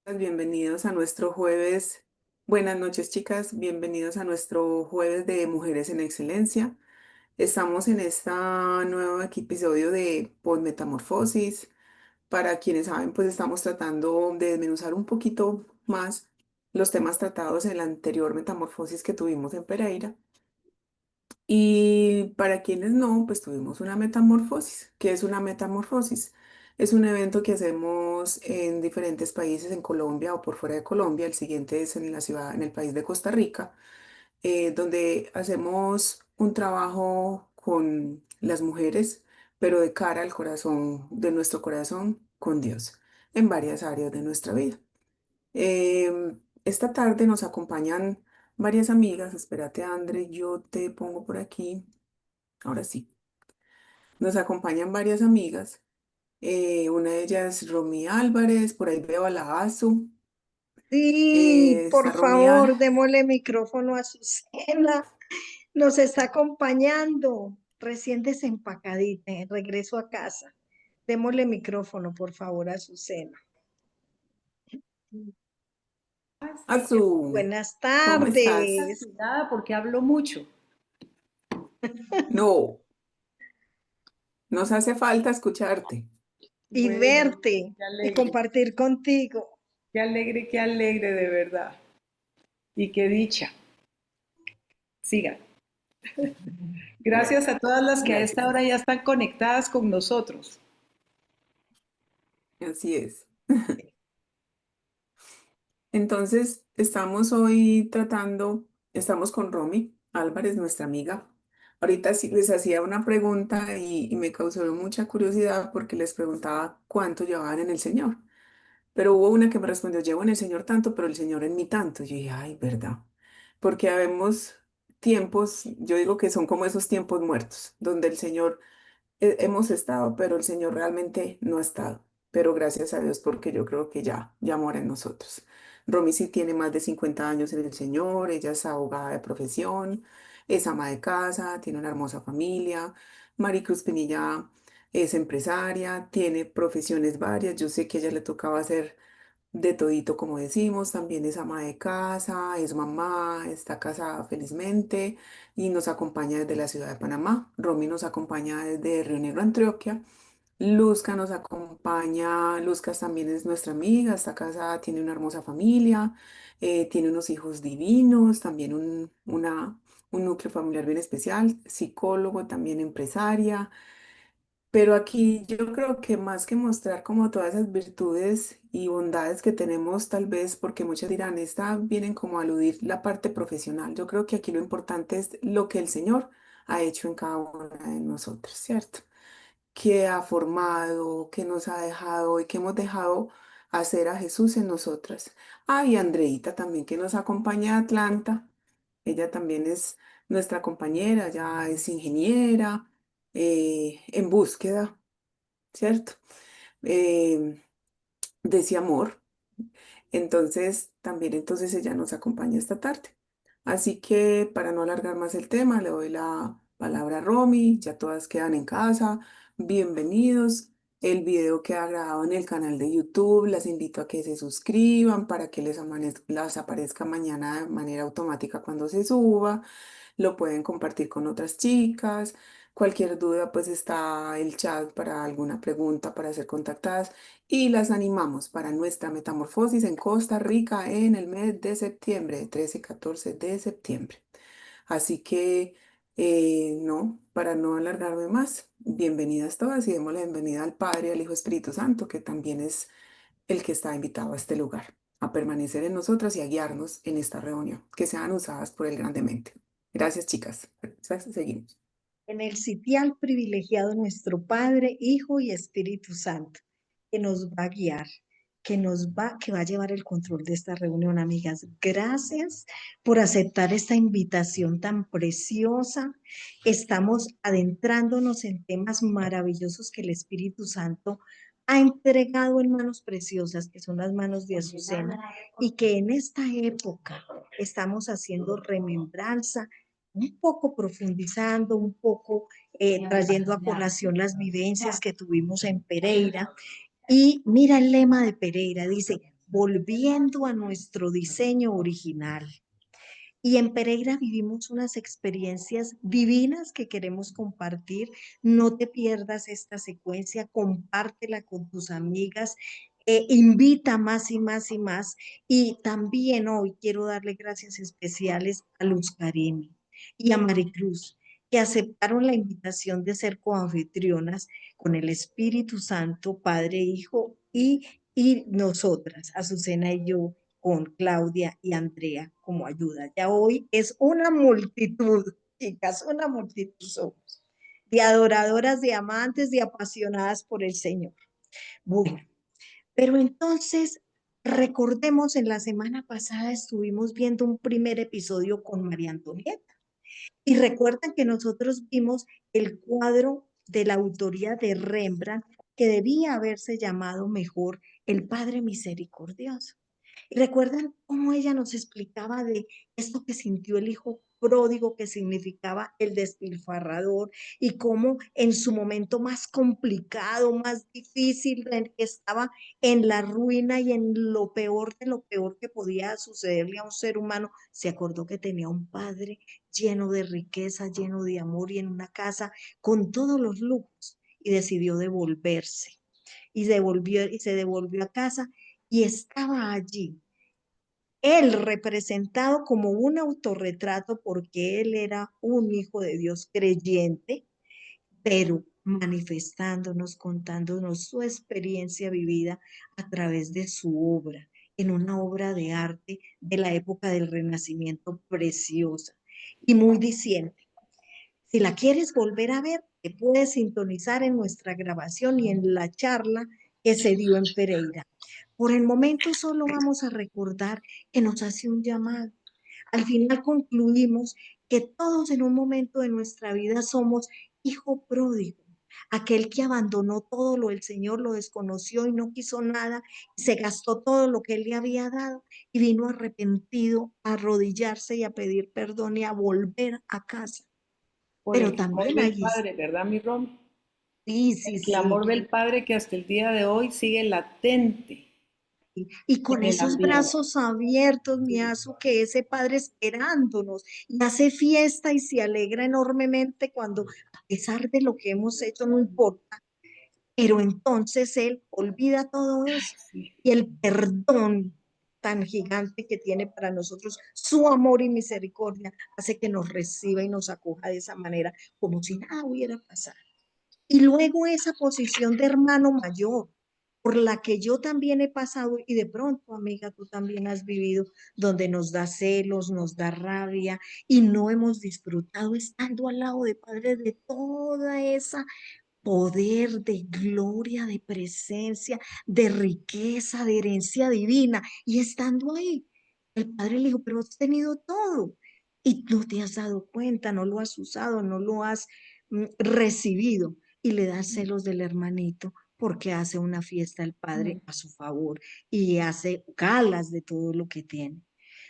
Bienvenidos a nuestro jueves. Buenas noches, chicas. Bienvenidos a nuestro jueves de Mujeres en Excelencia. Estamos en este nuevo episodio de Metamorfosis. Para quienes saben, pues estamos tratando de desmenuzar un poquito más los temas tratados en la anterior metamorfosis que tuvimos en Pereira. Y para quienes no, pues tuvimos una metamorfosis. ¿Qué es una metamorfosis? Es un evento que hacemos en diferentes países, en Colombia o por fuera de Colombia. El siguiente es en la ciudad, en el país de Costa Rica, donde hacemos un trabajo con las mujeres, pero de cara al corazón, de nuestro corazón con Dios, en varias áreas de nuestra vida. Esta tarde nos acompañan varias amigas. Espérate, André, yo te pongo por aquí. Ahora sí. Nos acompañan varias amigas. Una de ellas es Romy Álvarez. Por ahí veo a la Azu. Sí, Está por Romy favor, démosle micrófono a Azucena. Nos está acompañando, recién desempacadita, en regreso a casa. Démosle micrófono, por favor, a Azucena. Azu. Buenas ¿Cómo estás? tardes. Cuidada porque hablo mucho. No, nos hace falta escucharte. Y Bueno, verte y qué compartir contigo. qué alegre de verdad. Y qué dicha. Siga. Bueno, Gracias a todas las que a esta gracias. hora ya están conectadas con nosotros. Así es. Entonces, estamos hoy tratando, estamos con Romy Álvarez, nuestra amiga. Ahorita sí les hacía una pregunta y me causó mucha curiosidad porque les preguntaba cuánto llevaban en el Señor. Pero hubo una que me respondió, llevo en el Señor tanto, pero el Señor en mí tanto. Yo dije, ay, verdad. Porque habemos tiempos, yo digo que son como esos tiempos muertos, donde el Señor hemos estado, pero el Señor realmente no ha estado. Pero gracias a Dios porque yo creo que ya mora en nosotros. Romy sí tiene más de 50 años en el Señor, ella es abogada de profesión, es ama de casa, tiene una hermosa familia. Maricruz Pinilla es empresaria, tiene profesiones varias. Yo sé que a ella le tocaba hacer de todito, como decimos, también es ama de casa, es mamá, está casada felizmente y nos acompaña desde la ciudad de Panamá. Romy nos acompaña desde Río Negro, Antioquia. Luzca nos acompaña, Luzca también es nuestra amiga, está casada, tiene una hermosa familia, tiene unos hijos divinos, también un núcleo familiar bien especial, psicólogo, también empresaria. Pero aquí yo creo que más que mostrar como todas esas virtudes y bondades que tenemos, tal vez, porque muchos dirán, esta vienen como a aludir la parte profesional. Yo creo que aquí lo importante es lo que el Señor ha hecho en cada una de nosotros, ¿cierto? Que ha formado, que nos ha dejado y que hemos dejado hacer a Jesús en nosotras. Ah, y Andreita también que nos acompaña a Atlanta. Ella también es nuestra compañera, ya es ingeniera, en búsqueda, ¿cierto? Eh, de ese amor. Entonces, también entonces ella nos acompaña esta tarde. Así que para no alargar más el tema, le doy la palabra a Romy, ya todas quedan en casa, bienvenidos. El video queda grabado en el canal de YouTube, las invito a que se suscriban para que las aparezca mañana de manera automática cuando se suba. Lo pueden compartir con otras chicas. Cualquier duda, pues está el chat para alguna pregunta, para ser contactadas y las animamos para nuestra metamorfosis en Costa Rica en el mes de septiembre, 13 y 14 de septiembre. Así que, no, para no alargarme más, bienvenidas todas y demos la bienvenida al Padre, al Hijo Espíritu Santo, que también es el que está invitado a este lugar, a permanecer en nosotras y a guiarnos en esta reunión, que sean usadas por Él grandemente. Gracias, chicas. Seguimos. En el sitial privilegiado nuestro Padre, Hijo y Espíritu Santo, que nos va a guiar, que va a llevar el control de esta reunión, amigas. Gracias por aceptar esta invitación tan preciosa. Estamos adentrándonos en temas maravillosos que el Espíritu Santo ha entregado en manos preciosas, que son las manos de Azucena, y que en esta época estamos haciendo remembranza un poco profundizando, un poco trayendo a colación las vivencias que tuvimos en Pereira. Y mira el lema de Pereira, dice, volviendo a nuestro diseño original. Y en Pereira vivimos unas experiencias divinas que queremos compartir. No te pierdas esta secuencia, compártela con tus amigas, invita más y más y más. Y también hoy quiero darle gracias especiales a Luz Karimi y a Maricruz, que aceptaron la invitación de ser coanfitrionas con el Espíritu Santo, Padre, Hijo y nosotras, Azucena y yo, con Claudia y Andrea como ayuda. Ya hoy es una multitud, chicas, una multitud somos, de adoradoras, de amantes, de apasionadas por el Señor. Bueno, pero entonces recordemos, en la semana pasada estuvimos viendo un primer episodio con María Antonieta. Y recuerdan que nosotros vimos el cuadro de la autoría de Rembrandt que debía haberse llamado mejor El Padre Misericordioso. Y recuerdan cómo ella nos explicaba de esto que sintió el hijo pródigo, que significaba el despilfarrador, y cómo en su momento más complicado, más difícil, en que estaba en la ruina y en lo peor de lo peor que podía sucederle a un ser humano, se acordó que tenía un padre lleno de riqueza, lleno de amor y en una casa con todos los lujos, y decidió devolverse. Y se devolvió a casa y estaba allí, él representado como un autorretrato porque él era un hijo de Dios creyente, pero manifestándonos, contándonos su experiencia vivida a través de su obra, en una obra de arte de la época del Renacimiento preciosa y muy diciente. Si la quieres volver a ver, te puedes sintonizar en nuestra grabación y en la charla que se dio en Pereira. Por el momento solo vamos a recordar que nos hace un llamado. Al final concluimos que todos en un momento de nuestra vida somos hijo pródigo, aquel que abandonó todo lo del Señor, lo desconoció y no quiso nada, se gastó todo lo que él le había dado y vino arrepentido a arrodillarse y a pedir perdón y a volver a casa. Por Pero el clamor también del allí, Padre, ¿verdad, mi Rom? sí, sí, El sí. clamor del Padre que hasta el día de hoy sigue latente Y con en el esos ambiente. brazos abiertos, mi Sí, Azu, que ese padre esperándonos y hace fiesta y se alegra enormemente cuando, a pesar de lo que hemos hecho, no importa, pero entonces él olvida todo eso sí. y el perdón tan gigante que tiene para nosotros, su amor y misericordia, hace que nos reciba y nos acoja de esa manera, como si nada hubiera pasado. Y luego esa posición de hermano mayor, por la que yo también he pasado y de pronto, amiga, tú también has vivido, donde nos da celos, nos da rabia y no hemos disfrutado estando al lado de Padre de toda esa poder, de gloria, de presencia, de riqueza, de herencia divina. Y estando ahí, el Padre le dijo, pero has tenido todo y no te has dado cuenta, no lo has usado, no lo has recibido. Y le da celos del hermanito porque hace una fiesta al Padre a su favor y hace galas de todo lo que tiene.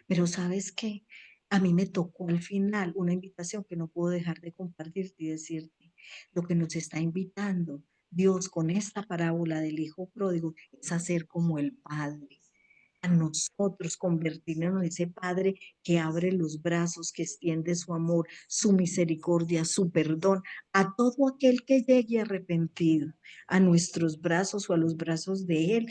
Pero ¿sabes qué? A mí me tocó al final una invitación que no puedo dejar de compartirte y decirte lo que nos está invitando Dios con esta parábola del hijo pródigo es hacer como el Padre. A nosotros convertirnos en ese Padre que abre los brazos, que extiende su amor, su misericordia, su perdón a todo aquel que llegue arrepentido, a nuestros brazos o a los brazos de Él,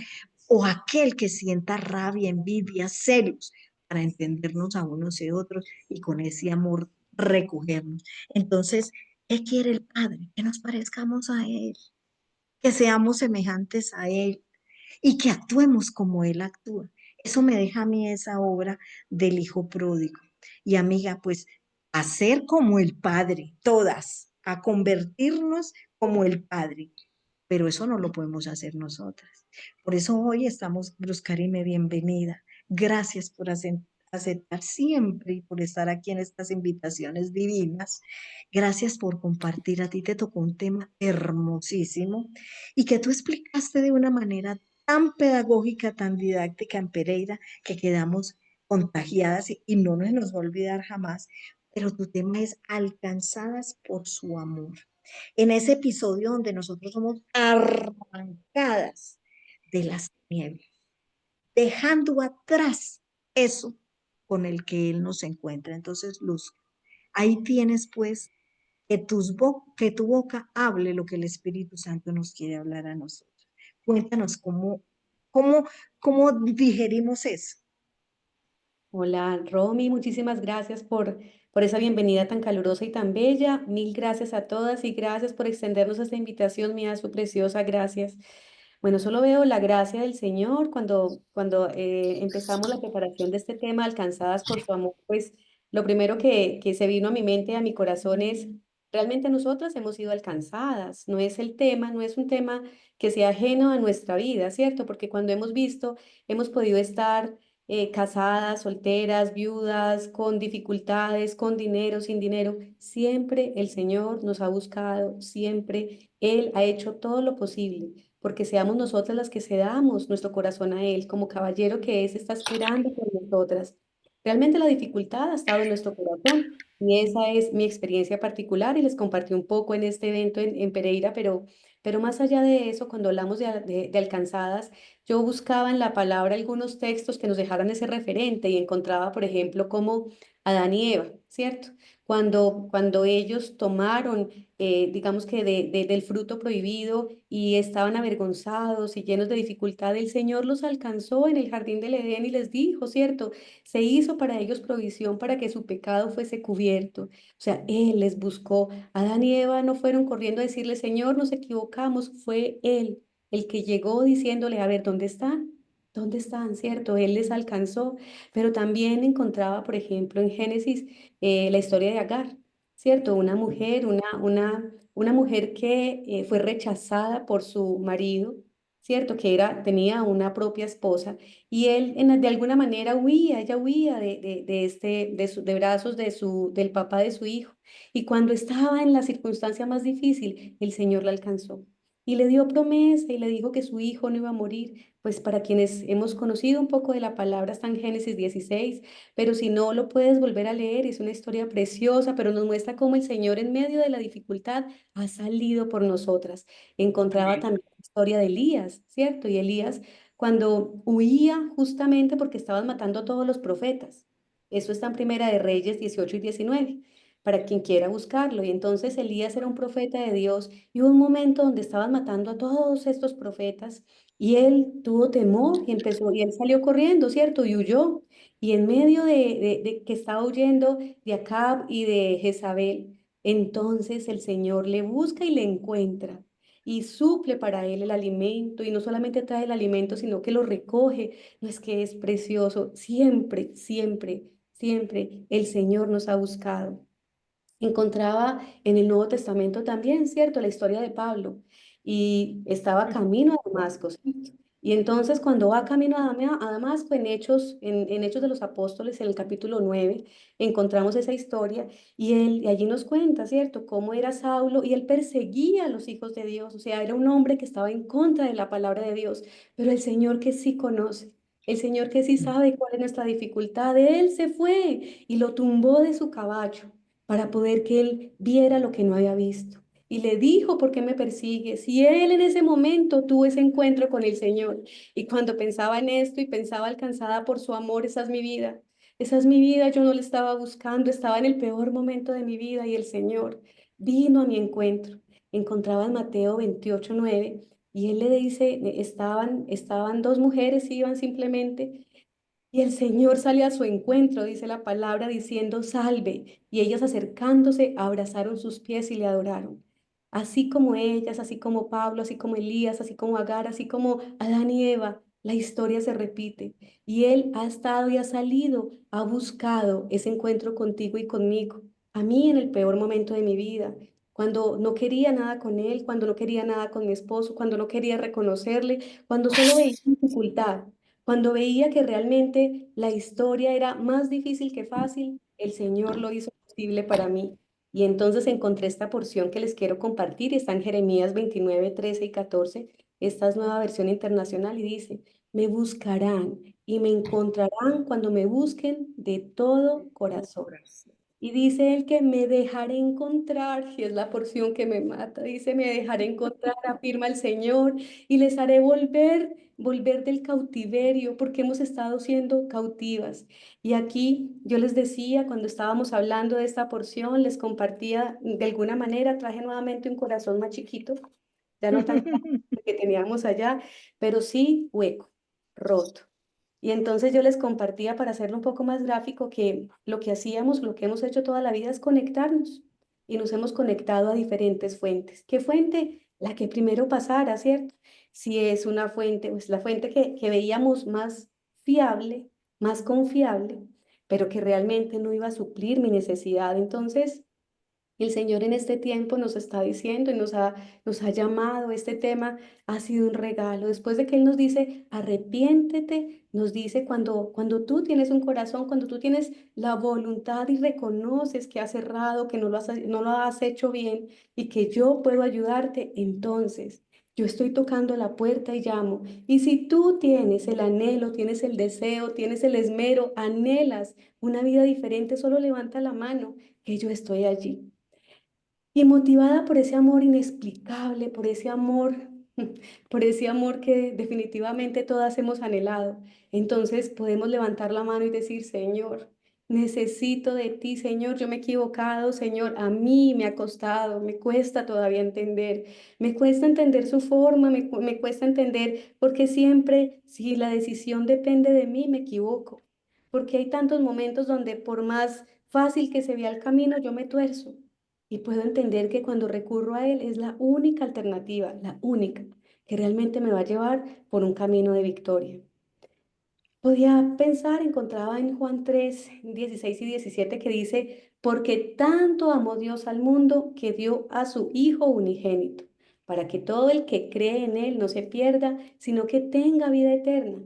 o aquel que sienta rabia, envidia, celos, para entendernos a unos y otros y con ese amor recogernos. Entonces, ¿qué quiere el Padre? Que nos parezcamos a Él, que seamos semejantes a Él y que actuemos como Él actúa. Eso me deja a mí esa obra del Hijo Pródigo. Y amiga, pues hacer como el Padre, todas, a convertirnos como el Padre. Pero eso no lo podemos hacer nosotras. Por eso hoy estamos, Luz Karime, bienvenida. Gracias por aceptar siempre y por estar aquí en estas invitaciones divinas. Gracias por compartir. A ti te tocó un tema hermosísimo y que tú explicaste de una manera tan pedagógica, tan didáctica en Pereira, que quedamos contagiadas y no nos va a olvidar jamás. Pero tu tema es alcanzadas por su amor. En ese episodio donde nosotros somos arrancadas de las tinieblas dejando atrás eso con el que Él nos encuentra. Entonces, Luz, ahí tienes pues que tu boca hable lo que el Espíritu Santo nos quiere hablar a nosotros. Cuéntanos cómo, cómo digerimos eso. Hola, Romy, muchísimas gracias por esa bienvenida tan calurosa y tan bella. Mil gracias a todas y gracias por extendernos esta invitación, mía, su preciosa, gracias. Bueno, solo veo la gracia del Señor cuando empezamos la preparación de este tema, alcanzadas por su amor, pues lo primero que se vino a mi mente, a mi corazón es, realmente nosotras hemos sido alcanzadas, no es el tema, no es un tema que sea ajeno a nuestra vida, ¿cierto? Porque cuando hemos visto, hemos podido estar casadas, solteras, viudas, con dificultades, con dinero, sin dinero, siempre el Señor nos ha buscado, siempre Él ha hecho todo lo posible porque seamos nosotras las que cedamos nuestro corazón a Él, como caballero que es, está esperando por nosotras. Realmente la dificultad ha estado en nuestro corazón y esa es mi experiencia particular y les compartí un poco en este evento en Pereira, pero más allá de eso, cuando hablamos de alcanzadas, yo buscaba en la palabra algunos textos que nos dejaran ese referente y encontraba, por ejemplo, como Adán y Eva, ¿cierto? Cuando ellos tomaron, digamos que del fruto prohibido y estaban avergonzados y llenos de dificultad, el Señor los alcanzó en el jardín del Edén y les dijo, ¿cierto? Se hizo para ellos provisión para que su pecado fuese cubierto. O sea, Él les buscó. Adán y Eva no fueron corriendo a decirle, Señor, nos equivocamos, fue Él el que llegó diciéndole, a ver, ¿dónde están? ¿Dónde están? ¿Cierto? Él les alcanzó, pero también encontraba, por ejemplo, en Génesis, la historia de Agar, ¿cierto? Una mujer, una mujer que fue rechazada por su marido, ¿cierto? Que tenía una propia esposa y él de alguna manera huía, ella huía de brazos del papá de su hijo. Y cuando estaba en la circunstancia más difícil, el Señor la alcanzó. Y le dio promesa y le dijo que su hijo no iba a morir. Pues para quienes hemos conocido un poco de la palabra está en Génesis 16, pero si no lo puedes volver a leer, es una historia preciosa, pero nos muestra cómo el Señor en medio de la dificultad ha salido por nosotras. Encontraba Amén. también la historia de Elías, ¿cierto? Y Elías cuando huía justamente porque estaban matando a todos los profetas. Eso está en Primera de Reyes 18 y 19, para quien quiera buscarlo. Y entonces Elías era un profeta de Dios y hubo un momento donde estaban matando a todos estos profetas y él tuvo temor y y él salió corriendo, ¿cierto? Y huyó. Y en medio de que estaba huyendo de Acab y de Jezabel, entonces el Señor le busca y le encuentra y suple para él el alimento y no solamente trae el alimento, sino que lo recoge. No es que es precioso, siempre, siempre, siempre el Señor nos ha buscado. Encontraba en el Nuevo Testamento también, ¿cierto? La historia de Pablo y estaba camino a Damasco, ¿cierto? Y entonces cuando va camino a Damasco, en Hechos de los Apóstoles, en el capítulo 9 encontramos esa historia y allí nos cuenta, ¿cierto? Cómo era Saulo y él perseguía a los hijos de Dios, o sea, era un hombre que estaba en contra de la palabra de Dios, pero el Señor que sí conoce. El Señor que sí sabe cuál es nuestra dificultad, Él se fue y lo tumbó de su caballo para poder que él viera lo que no había visto. Y le dijo, ¿por qué me persigues? Y él en ese momento tuvo ese encuentro con el Señor. Y cuando pensaba en esto y pensaba alcanzada por su amor, esa es mi vida. Esa es mi vida, yo no le estaba buscando, estaba en el peor momento de mi vida y el Señor vino a mi encuentro. Encontraba en Mateo 28:9 y él le dice, estaban dos mujeres, iban simplemente y el Señor sale a su encuentro, dice la palabra, diciendo, salve. Y ellas acercándose, abrazaron sus pies y le adoraron. Así como ellas, así como Pablo, así como Elías, así como Agar, así como Adán y Eva, la historia se repite. Y Él ha estado y ha salido, ha buscado ese encuentro contigo y conmigo. A mí en el peor momento de mi vida, cuando no quería nada con Él, cuando no quería nada con mi esposo, cuando no quería reconocerle, cuando solo veía dificultad. Cuando veía que realmente la historia era más difícil que fácil, el Señor lo hizo posible para mí. Y entonces encontré esta porción que les quiero compartir. Está en Jeremías 29, 13 y 14. Esta es nueva versión internacional y dice, me buscarán y me encontrarán cuando me busquen de todo corazón. Y dice él que me dejaré encontrar, y es la porción que me mata. Dice, me dejaré encontrar, afirma el Señor, y les haré volver volver del cautiverio, porque hemos estado siendo cautivas. Y aquí yo les decía, cuando estábamos hablando de esta porción, les compartía de alguna manera, traje nuevamente un corazón más chiquito, ya no tan grande que teníamos allá, pero sí hueco, roto. Y entonces yo les compartía para hacerlo un poco más gráfico que lo que hacíamos, lo que hemos hecho toda la vida es conectarnos y nos hemos conectado a diferentes fuentes. ¿Qué fuente? La que primero pasara, ¿cierto? Si es una fuente, pues la fuente que veíamos más fiable, más confiable, pero que realmente no iba a suplir mi necesidad. Entonces, el Señor en este tiempo nos está diciendo y nos ha llamado, este tema ha sido un regalo. Después de que Él nos dice, arrepiéntete, nos dice cuando tú tienes un corazón, cuando tú tienes la voluntad y reconoces que has errado, que no lo has hecho bien y que yo puedo ayudarte, entonces yo estoy tocando la puerta y llamo. Y si tú tienes el anhelo, tienes el deseo, tienes el esmero, anhelas una vida diferente, solo levanta la mano, que yo estoy allí. Y motivada por ese amor inexplicable, por ese amor que definitivamente todas hemos anhelado, entonces podemos levantar la mano y decir, Señor, necesito de ti, Señor, yo me he equivocado, Señor, a mí me ha costado, me cuesta todavía entender, me cuesta entender su forma, me cuesta entender porque siempre, si la decisión depende de mí, me equivoco, porque hay tantos momentos donde por más fácil que se vea el camino, yo me tuerzo. Y puedo entender que cuando recurro a Él es la única alternativa, la única, que realmente me va a llevar por un camino de victoria. Podía pensar, encontraba en Juan 3 16 y 17 que dice, porque tanto amó Dios al mundo que dio a su Hijo unigénito, para que todo el que cree en Él no se pierda, sino que tenga vida eterna.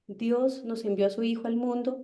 Dios nos envió a su Hijo al mundo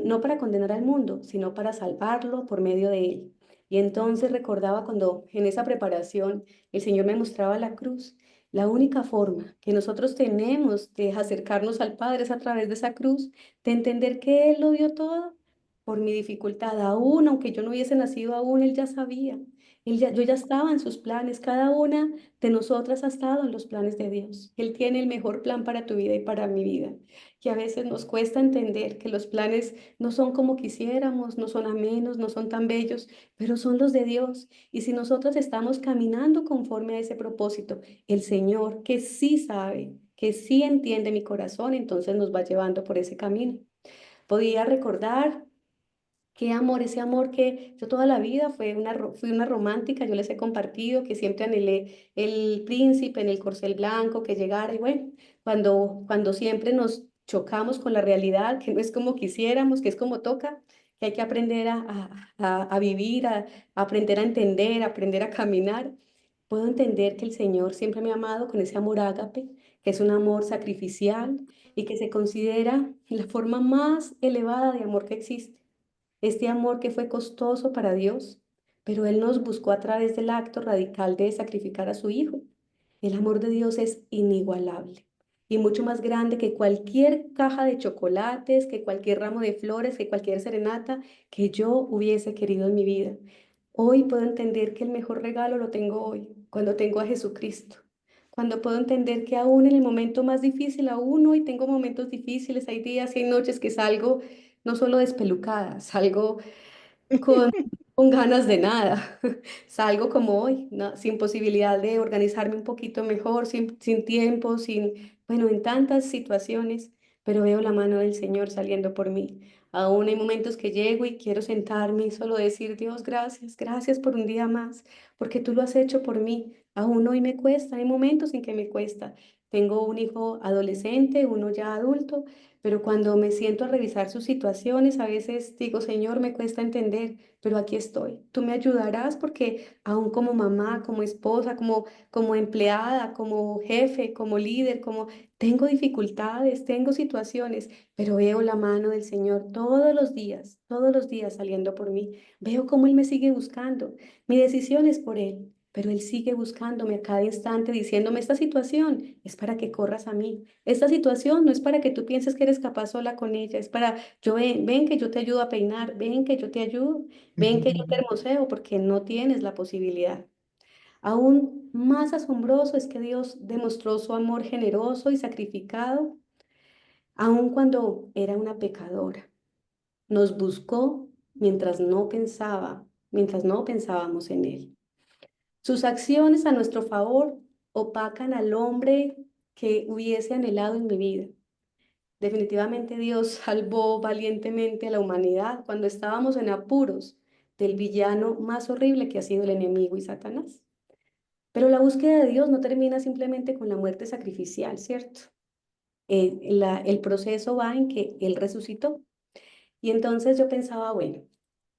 no para condenar al mundo, sino para salvarlo por medio de Él. Y entonces recordaba cuando en esa preparación el Señor me mostraba la cruz. La única forma que nosotros tenemos de acercarnos al Padre es a través de esa cruz, de entender que Él lo dio todo por mi dificultad. Aún, aunque yo no hubiese nacido aún, Él ya sabía. Yo ya estaba en sus planes. Cada una de nosotras ha estado en los planes de Dios. Él tiene el mejor plan para tu vida y para mi vida. Que a veces nos cuesta entender que los planes no son como quisiéramos, no son amenos, no son tan bellos, pero son los de Dios. Y si nosotros estamos caminando conforme a ese propósito, el Señor, que sí sabe, que sí entiende mi corazón, entonces nos va llevando por ese camino. Podía recordar qué amor, ese amor que yo toda la vida fui una romántica, yo les he compartido que siempre anhelé el príncipe en el corcel blanco que llegara y bueno, cuando siempre nos chocamos con la realidad, que no es como quisiéramos, que es como toca, que hay que aprender a vivir, a aprender a entender, a aprender a caminar. Puedo entender que el Señor siempre me ha amado con ese amor ágape, que es un amor sacrificial y que se considera la forma más elevada de amor que existe. Este amor que fue costoso para Dios, pero Él nos buscó a través del acto radical de sacrificar a su Hijo. El amor de Dios es inigualable y mucho más grande que cualquier caja de chocolates, que cualquier ramo de flores, que cualquier serenata que yo hubiese querido en mi vida. Hoy puedo entender que el mejor regalo lo tengo hoy, cuando tengo a Jesucristo. Cuando puedo entender que aún en el momento más difícil, aún hoy tengo momentos difíciles, hay días y hay noches que salgo no solo despelucada, salgo con, con ganas de nada. Salgo como hoy, ¿no? Sin posibilidad de organizarme un poquito mejor, sin tiempo, bueno, en tantas situaciones, pero veo la mano del Señor saliendo por mí. Aún hay momentos que llego y quiero sentarme y solo decir, Dios, gracias, gracias por un día más, porque tú lo has hecho por mí. Aún hoy me cuesta, hay momentos en que me cuesta. Tengo un hijo adolescente, uno ya adulto, pero cuando me siento a revisar sus situaciones, a veces digo, Señor, me cuesta entender, pero aquí estoy. Tú me ayudarás porque aún como mamá, como esposa, como empleada, como jefe, como líder, como tengo dificultades, tengo situaciones, pero veo la mano del Señor todos los días saliendo por mí. Veo cómo Él me sigue buscando. Mi decisión es por Él. Pero Él sigue buscándome a cada instante diciéndome, esta situación es para que corras a mí. Esta situación no es para que tú pienses que eres capaz sola con ella, es para, ven que yo te ayudo a peinar, ven que yo te ayudo, ven que yo te hermoseo porque no tienes la posibilidad. Aún más asombroso es que Dios demostró su amor generoso y sacrificado, aun cuando era una pecadora. Nos buscó mientras no pensábamos en Él. Sus acciones a nuestro favor opacan al hombre que hubiese anhelado en mi vida. Definitivamente Dios salvó valientemente a la humanidad cuando estábamos en apuros del villano más horrible que ha sido el enemigo y Satanás. Pero la búsqueda de Dios no termina simplemente con la muerte sacrificial, ¿cierto? El proceso va en que Él resucitó. Y entonces yo pensaba, bueno,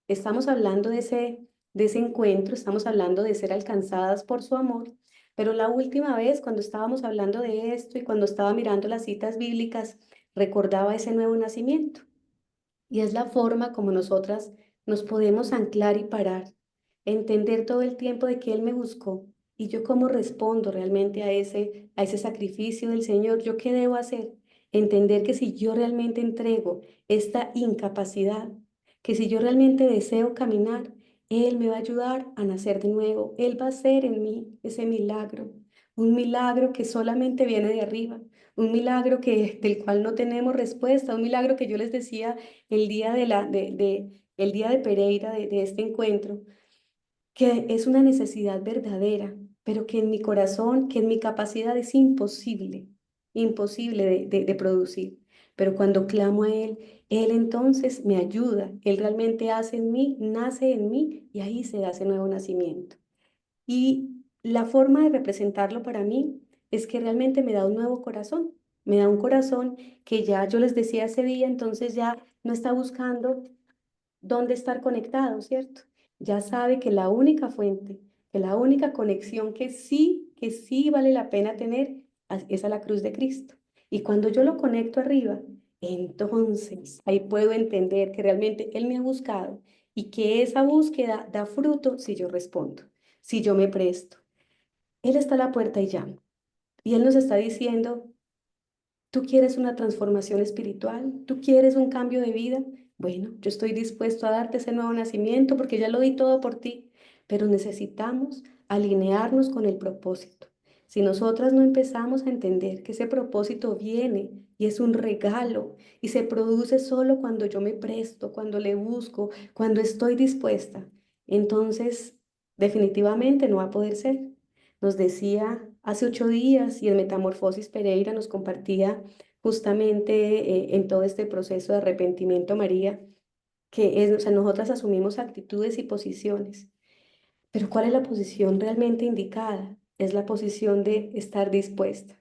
estamos hablando de ese encuentro, estamos hablando de ser alcanzadas por su amor, pero la última vez cuando estábamos hablando de esto y cuando estaba mirando las citas bíblicas, recordaba ese nuevo nacimiento. Y es la forma como nosotras nos podemos anclar y parar, entender todo el tiempo de que Él me buscó y yo cómo respondo realmente a ese sacrificio del Señor. ¿Yo qué debo hacer? Entender que si yo realmente entrego esta incapacidad, que si yo realmente deseo caminar, Él me va a ayudar a nacer de nuevo. Él va a hacer en mí ese milagro, un milagro que solamente viene de arriba, un milagro del cual no tenemos respuesta, un milagro que yo les decía el día el día de Pereira, de este encuentro, que es una necesidad verdadera, pero que en mi corazón, que en mi capacidad es imposible, imposible de producir. Pero cuando clamo a Él, Él entonces me ayuda, Él realmente hace en mí, nace en mí y ahí se hace nuevo nacimiento. Y la forma de representarlo para mí es que realmente me da un nuevo corazón, me da un corazón que ya yo les decía ese día, entonces ya no está buscando dónde estar conectado, ¿cierto? Ya sabe que la única fuente, que la única conexión que sí vale la pena tener es a la cruz de Cristo. Y cuando yo lo conecto arriba, entonces ahí puedo entender que realmente Él me ha buscado y que esa búsqueda da fruto si yo respondo, si yo me presto. Él está a la puerta y llama. Y Él nos está diciendo, ¿tú quieres una transformación espiritual? ¿Tú quieres un cambio de vida? Bueno, yo estoy dispuesto a darte ese nuevo nacimiento porque ya lo di todo por ti, pero necesitamos alinearnos con el propósito. Si nosotras no empezamos a entender que ese propósito viene y es un regalo y se produce solo cuando yo me presto, cuando le busco, cuando estoy dispuesta, entonces definitivamente no va a poder ser. Nos decía hace 8 días y en Metamorfosis Pereira nos compartía justamente en todo este proceso de arrepentimiento María, que es, o sea, nosotras asumimos actitudes y posiciones, pero ¿cuál es la posición realmente indicada? Es la posición de estar dispuesta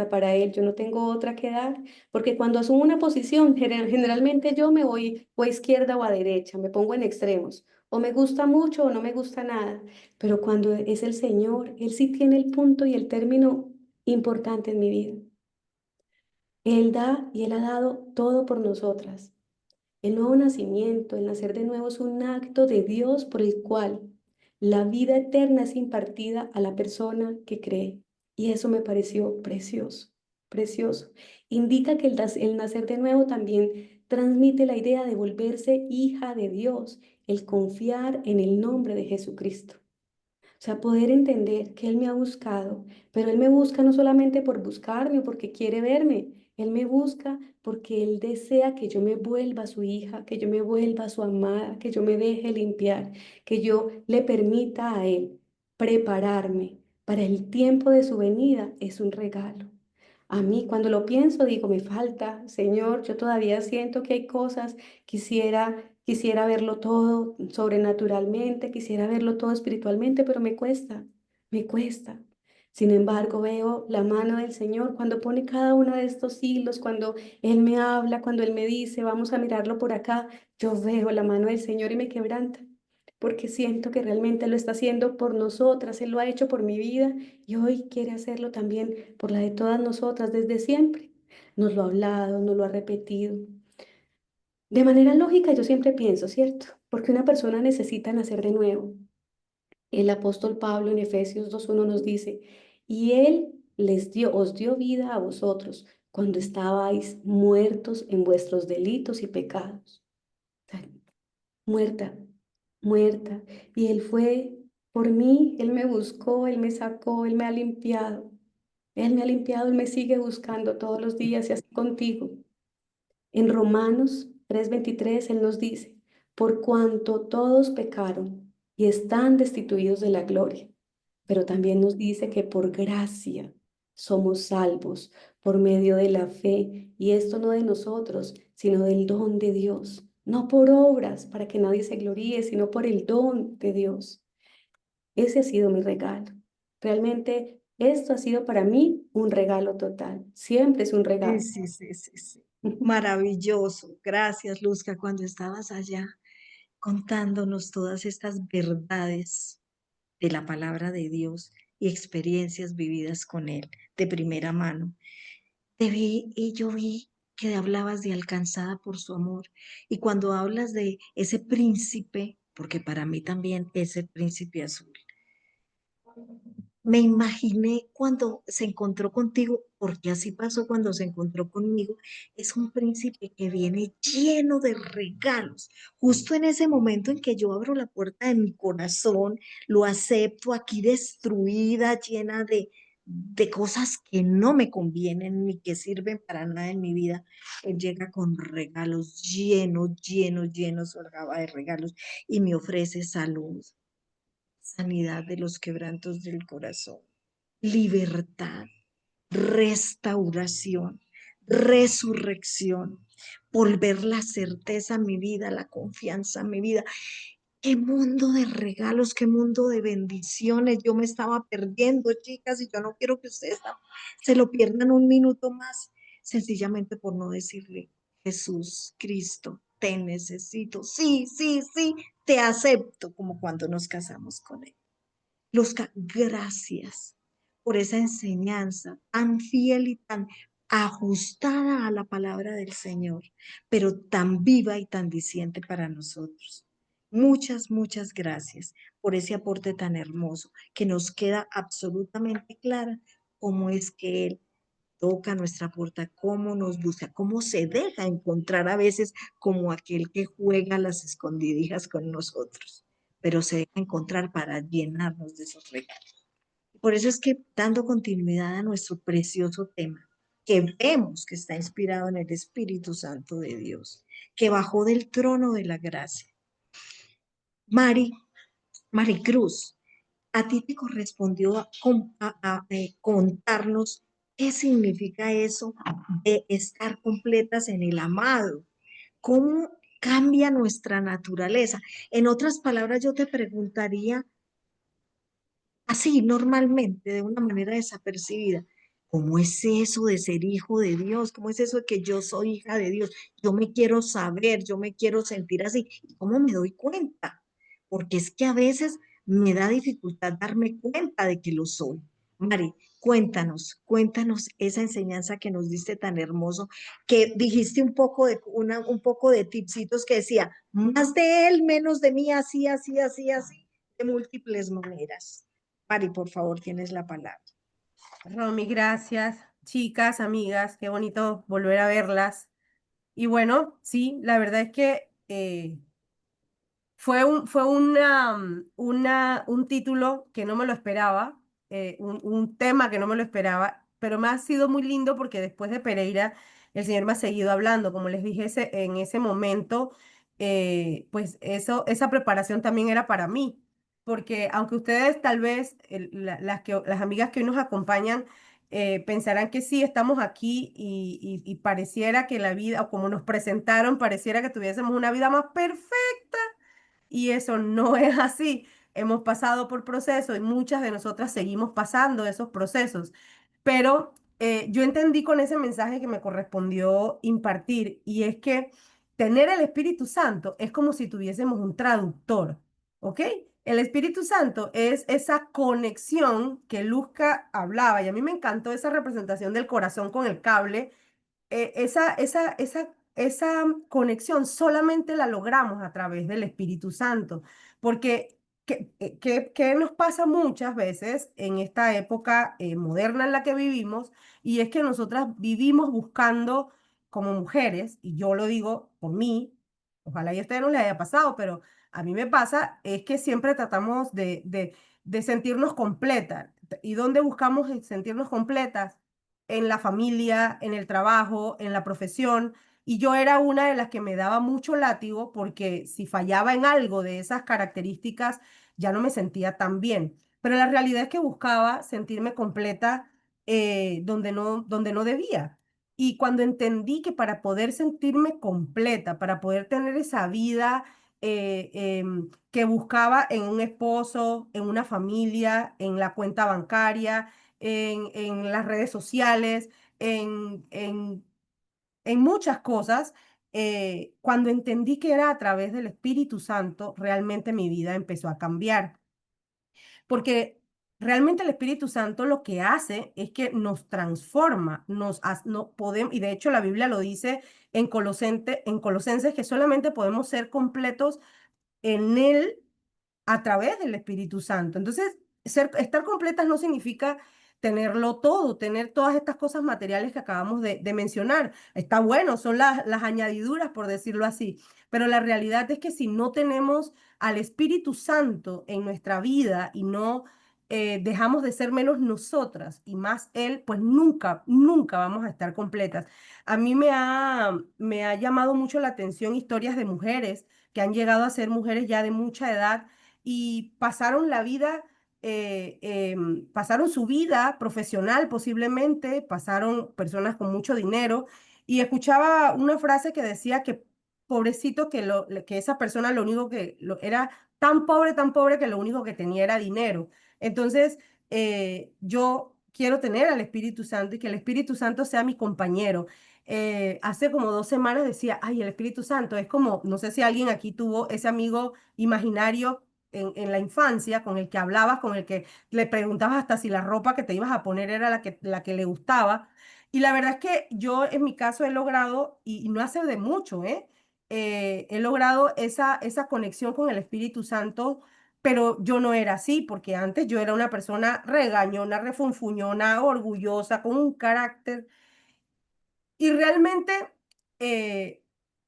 para Él. Yo no tengo otra que dar, porque cuando asumo una posición, generalmente yo me voy o a izquierda o a derecha, me pongo en extremos, o me gusta mucho o no me gusta nada, pero cuando es el Señor, Él sí tiene el punto y el término importante en mi vida. Él da y Él ha dado todo por nosotras. El nuevo nacimiento, el nacer de nuevo es un acto de Dios por el cual la vida eterna es impartida a la persona que cree. Y eso me pareció precioso, precioso. Indica que el nacer de nuevo también transmite la idea de volverse hija de Dios, el confiar en el nombre de Jesucristo. O sea, poder entender que Él me ha buscado, pero Él me busca no solamente por buscarme o porque quiere verme, Él me busca porque Él desea que yo me vuelva su hija, que yo me vuelva su amada, que yo me deje limpiar, que yo le permita a Él prepararme para el tiempo de su venida. Es un regalo. A mí cuando lo pienso digo, me falta, Señor, yo todavía siento que hay cosas, quisiera verlo todo sobrenaturalmente, quisiera verlo todo espiritualmente, pero me cuesta, me cuesta. Sin embargo, veo la mano del Señor cuando pone cada uno de estos hilos, cuando Él me habla, cuando Él me dice, vamos a mirarlo por acá, yo veo la mano del Señor y me quebranta, porque siento que realmente lo está haciendo por nosotras, Él lo ha hecho por mi vida y hoy quiere hacerlo también por la de todas nosotras desde siempre. Nos lo ha hablado, nos lo ha repetido. De manera lógica, yo siempre pienso, ¿cierto? Porque una persona necesita nacer de nuevo. El apóstol Pablo en Efesios 2:1 nos dice, y Él os dio vida a vosotros cuando estabais muertos en vuestros delitos y pecados. O sea, muerta, muerta. Y Él fue Por mí, Él me buscó, Él me sacó, Él me ha limpiado. Él me ha limpiado, Él me sigue buscando todos los días y así contigo. En Romanos 3:23 Él nos dice, por cuanto todos pecaron y están destituidos de la gloria, pero también nos dice que por gracia somos salvos por medio de la fe, y esto no de nosotros, sino del don de Dios, no por obras para que nadie se gloríe, sino por el don de Dios. Ese ha sido mi regalo. Realmente esto ha sido para mí un regalo total. Siempre es un Sí, regalo. sí, sí, sí, sí. Maravilloso. Gracias, Luzca, cuando estabas allá contándonos todas estas verdades de la palabra de Dios y experiencias vividas con Él de primera mano. Te vi y yo vi que hablabas de alcanzada por su amor. Y cuando hablas de ese príncipe, porque para mí también es el príncipe azul, me imaginé cuando se encontró contigo, porque así pasó cuando se encontró conmigo. Es un príncipe que viene lleno de regalos. Justo en ese momento en que yo abro la puerta de mi corazón, lo acepto aquí destruida, llena de cosas que no me convienen ni que sirven para nada en mi vida. Él llega con regalos llenos, llenos, llenos, de regalos y me ofrece salud, sanidad de los quebrantos del corazón, libertad, restauración, resurrección, volver la certeza a mi vida, la confianza a mi vida. Qué mundo de regalos, qué mundo de bendiciones. Yo me estaba perdiendo, chicas, y yo no quiero que ustedes se lo pierdan un minuto más, sencillamente por no decirle, Jesús, Cristo, te necesito. Sí, sí, sí, te acepto, como cuando nos casamos con Él. Luzca, gracias por esa enseñanza tan fiel y tan ajustada a la palabra del Señor, pero tan viva y tan diciente para nosotros. Muchas, muchas gracias por ese aporte tan hermoso que nos queda absolutamente clara cómo es que Él toca nuestra puerta, cómo nos busca, cómo se deja encontrar a veces como aquel que juega a las escondidijas con nosotros, pero se deja encontrar para llenarnos de esos regalos. Por eso es que dando continuidad a nuestro precioso tema, que vemos que está inspirado en el Espíritu Santo de Dios, que bajó del trono de la gracia. Mari, Maricruz, a ti te correspondió contarnos qué significa eso de estar completas en el amado, cómo cambia nuestra naturaleza. En otras palabras, yo te preguntaría así, normalmente, de una manera desapercibida, ¿cómo es eso de ser hijo de Dios? ¿Cómo es eso de que yo soy hija de Dios? Yo me quiero saber, yo me quiero sentir así. ¿Y cómo me doy cuenta? Porque es que a veces me da dificultad darme cuenta de que lo soy. Mari, cuéntanos, cuéntanos esa enseñanza que nos diste tan hermoso, que dijiste un poco de tipsitos que decía, más de él, menos de mí, así, así, así, así, de múltiples maneras. Mari, por favor, tienes la palabra. Romy, gracias. Chicas, amigas, qué bonito volver a verlas. Y bueno, sí, la verdad es que fue un título que no me lo esperaba, un tema que no me lo esperaba, pero me ha sido muy lindo porque después de Pereira, el Señor me ha seguido hablando. Como les dije en ese momento, pues esa preparación también era para mí, porque aunque ustedes tal vez, las amigas que hoy nos acompañan, pensarán que sí, estamos aquí y pareciera que la vida, o como nos presentaron, pareciera que tuviésemos una vida más perfecta y eso no es así. Hemos pasado por procesos y muchas de nosotras seguimos pasando esos procesos. Pero yo entendí con ese mensaje que me correspondió impartir y es que tener el Espíritu Santo es como si tuviésemos un traductor, ¿ok? El Espíritu Santo es esa conexión que Luzca hablaba y a mí me encantó esa representación del corazón con el cable. Esa conexión solamente la logramos a través del Espíritu Santo, porque ¿qué nos pasa muchas veces en esta época moderna en la que vivimos? Y es que nosotras vivimos buscando como mujeres, y yo lo digo por mí, ojalá y a ustedes no les haya pasado, pero A mí me pasa es que siempre tratamos de sentirnos completas. ¿Y dónde buscamos el sentirnos completas? En la familia, en el trabajo, en la profesión. Y yo era una de las que me daba mucho látigo porque si fallaba en algo de esas características, ya no me sentía tan bien. Pero la realidad es que buscaba sentirme completa donde no debía. Y cuando entendí que para poder sentirme completa, para poder tener esa vida que buscaba en un esposo, en una familia, en la cuenta bancaria, en las redes sociales, en, en, en muchas cosas, cuando entendí que era a través del Espíritu Santo, realmente mi vida empezó a cambiar. Porque realmente el Espíritu Santo lo que hace es que nos transforma, no podemos, y de hecho la Biblia lo dice en Colosenses que solamente podemos ser completos en Él a través del Espíritu Santo. Entonces, estar completas no significa tenerlo todo, tener todas estas cosas materiales que acabamos de mencionar. Está bueno, son las añadiduras, por decirlo así, pero la realidad es que si no tenemos al Espíritu Santo en nuestra vida y no dejamos de ser menos nosotras y más Él, pues nunca, nunca vamos a estar completas. A mí me ha llamado mucho la atención historias de mujeres que han llegado a ser mujeres ya de mucha edad y pasaron la vida, pasaron su vida profesional posiblemente, pasaron personas con mucho dinero y escuchaba una frase que decía que pobrecito que esa persona lo único era tan pobre que lo único que tenía era dinero. Entonces, yo quiero tener al Espíritu Santo y que el Espíritu Santo sea mi compañero. Hace como 2 semanas decía, ay, el Espíritu Santo es como, no sé si alguien aquí tuvo ese amigo imaginario en la infancia con el que hablabas, con el que le preguntabas hasta si la ropa que te ibas a poner era la que le gustaba. Y la verdad es que yo en mi caso he logrado, y no hace de mucho, he logrado esa conexión con el Espíritu Santo, pero yo no era así, porque antes yo era una persona regañona, refunfuñona, orgullosa, con un carácter y realmente, eh,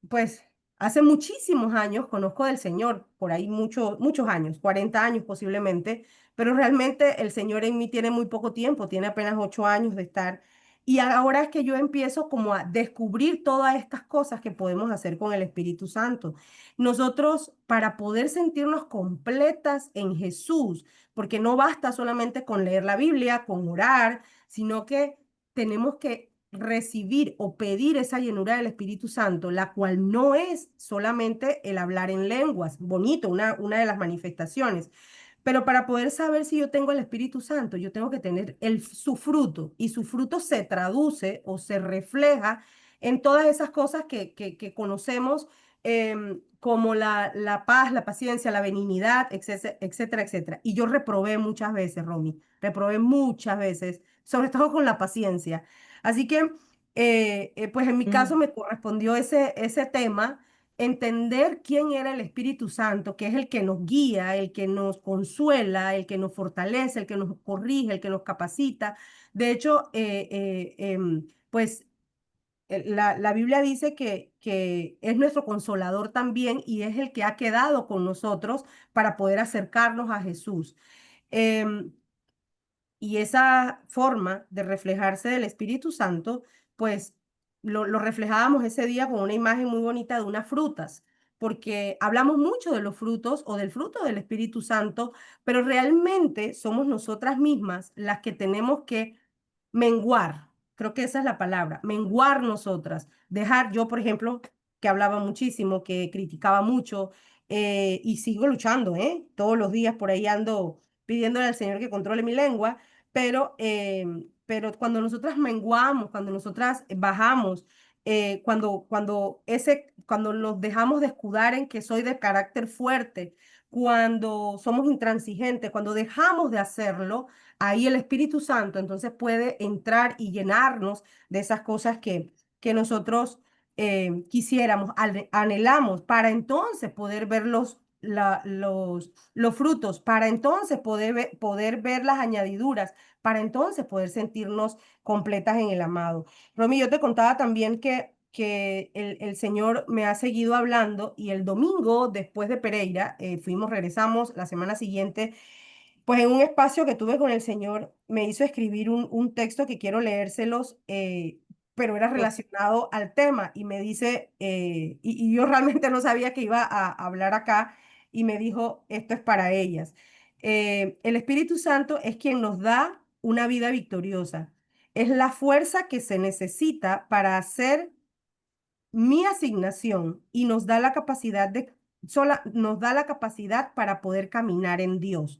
pues, hace muchísimos años conozco del Señor, por ahí muchos años, 40 años posiblemente, pero realmente el Señor en mí tiene muy poco tiempo, tiene apenas 8 años de estar. Y ahora es que yo empiezo como a descubrir todas estas cosas que podemos hacer con el Espíritu Santo. Nosotros, para poder sentirnos completas en Jesús, porque no basta solamente con leer la Biblia, con orar, sino que tenemos que recibir o pedir esa llenura del Espíritu Santo, la cual no es solamente el hablar en lenguas, bonito, una de las manifestaciones, pero para poder saber si yo tengo el Espíritu Santo, yo tengo que tener su fruto y su fruto se traduce o se refleja en todas esas cosas que conocemos como la paz, la paciencia, la benignidad, etcétera, etcétera, etcétera. Y yo reprobé muchas veces, Romy, reprobé muchas veces, sobre todo con la paciencia. Así que, pues en mi caso Mm. me correspondió ese tema, entender quién era el Espíritu Santo, que es el que nos guía, el que nos consuela, el que nos fortalece, el que nos corrige, el que nos capacita. De hecho, pues la Biblia dice que es nuestro consolador también y es el que ha quedado con nosotros para poder acercarnos a Jesús. Em, y esa forma de reflejarse del Espíritu Santo, pues lo reflejábamos ese día con una imagen muy bonita de unas frutas, porque hablamos mucho de los frutos o del fruto del Espíritu Santo, pero realmente somos nosotras mismas las que tenemos que menguar. Creo que esa es la palabra, menguar nosotras. Dejar, yo por ejemplo, que hablaba muchísimo, que criticaba mucho, y sigo luchando, todos los días por ahí ando pidiéndole al Señor que controle mi lengua, pero cuando nosotras menguamos, cuando nosotras bajamos, cuando nos dejamos de escudar en que soy de carácter fuerte, cuando somos intransigentes, cuando dejamos de hacerlo, ahí el Espíritu Santo entonces puede entrar y llenarnos de esas cosas que nosotros quisiéramos, anhelamos, para entonces poder ver los frutos, para entonces poder ver las añadiduras, para entonces poder sentirnos completas en el amado. Romy, yo te contaba también que que el Señor me ha seguido hablando y el domingo después de Pereira, regresamos la semana siguiente, pues en un espacio que tuve con el Señor, me hizo escribir un texto que quiero leérselos, pero era Por- relacionado al tema y me dice, y yo realmente no sabía que iba a hablar acá, y me dijo, esto es para ellas. El Espíritu Santo es quien nos da una vida victoriosa. Es la fuerza que se necesita para hacer mi asignación y nos da la capacidad nos da la capacidad para poder caminar en Dios.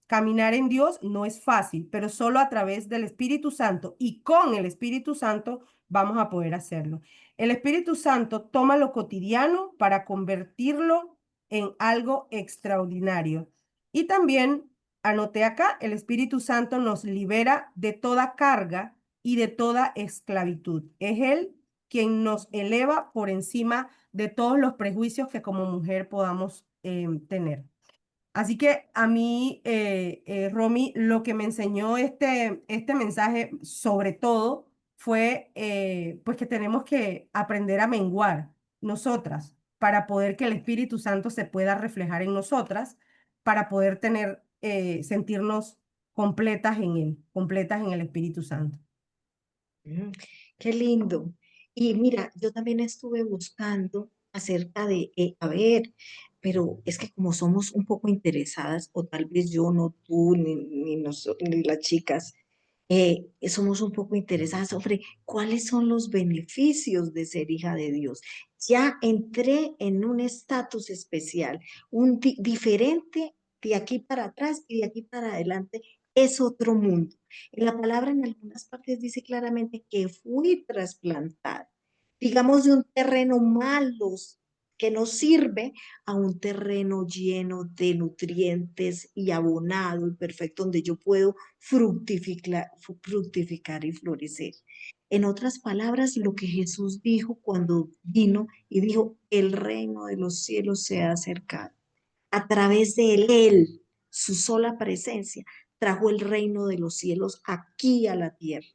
Caminar en Dios no es fácil, pero solo a través del Espíritu Santo y con el Espíritu Santo vamos a poder hacerlo. El Espíritu Santo toma lo cotidiano para convertirlo en algo extraordinario. Y también, anoté acá, el Espíritu Santo nos libera de toda carga y de toda esclavitud. Es Él quien nos eleva por encima de todos los prejuicios que como mujer podamos tener. Así que a mí, Romy, lo que me enseñó este mensaje, sobre todo, fue pues que tenemos que aprender a menguar nosotras para poder que el Espíritu Santo se pueda reflejar en nosotras, para poder sentirnos completas en el Espíritu Santo. Mm, qué lindo. Y mira, yo también estuve buscando acerca de, a ver, pero es que como somos un poco interesadas, o tal vez yo, no tú, ni las chicas, somos un poco interesadas sobre cuáles son los beneficios de ser hija de Dios. Ya entré en un estatus especial, diferente de aquí para atrás y de aquí para adelante, es otro mundo. La palabra en algunas partes dice claramente que fui trasplantada, digamos, de un terreno malo que no sirve a un terreno lleno de nutrientes y abonado y perfecto donde yo puedo fructificar y florecer. En otras palabras, lo que Jesús dijo cuando vino y dijo, el reino de los cielos se ha acercado. A través de él, su sola presencia, trajo el reino de los cielos aquí a la tierra.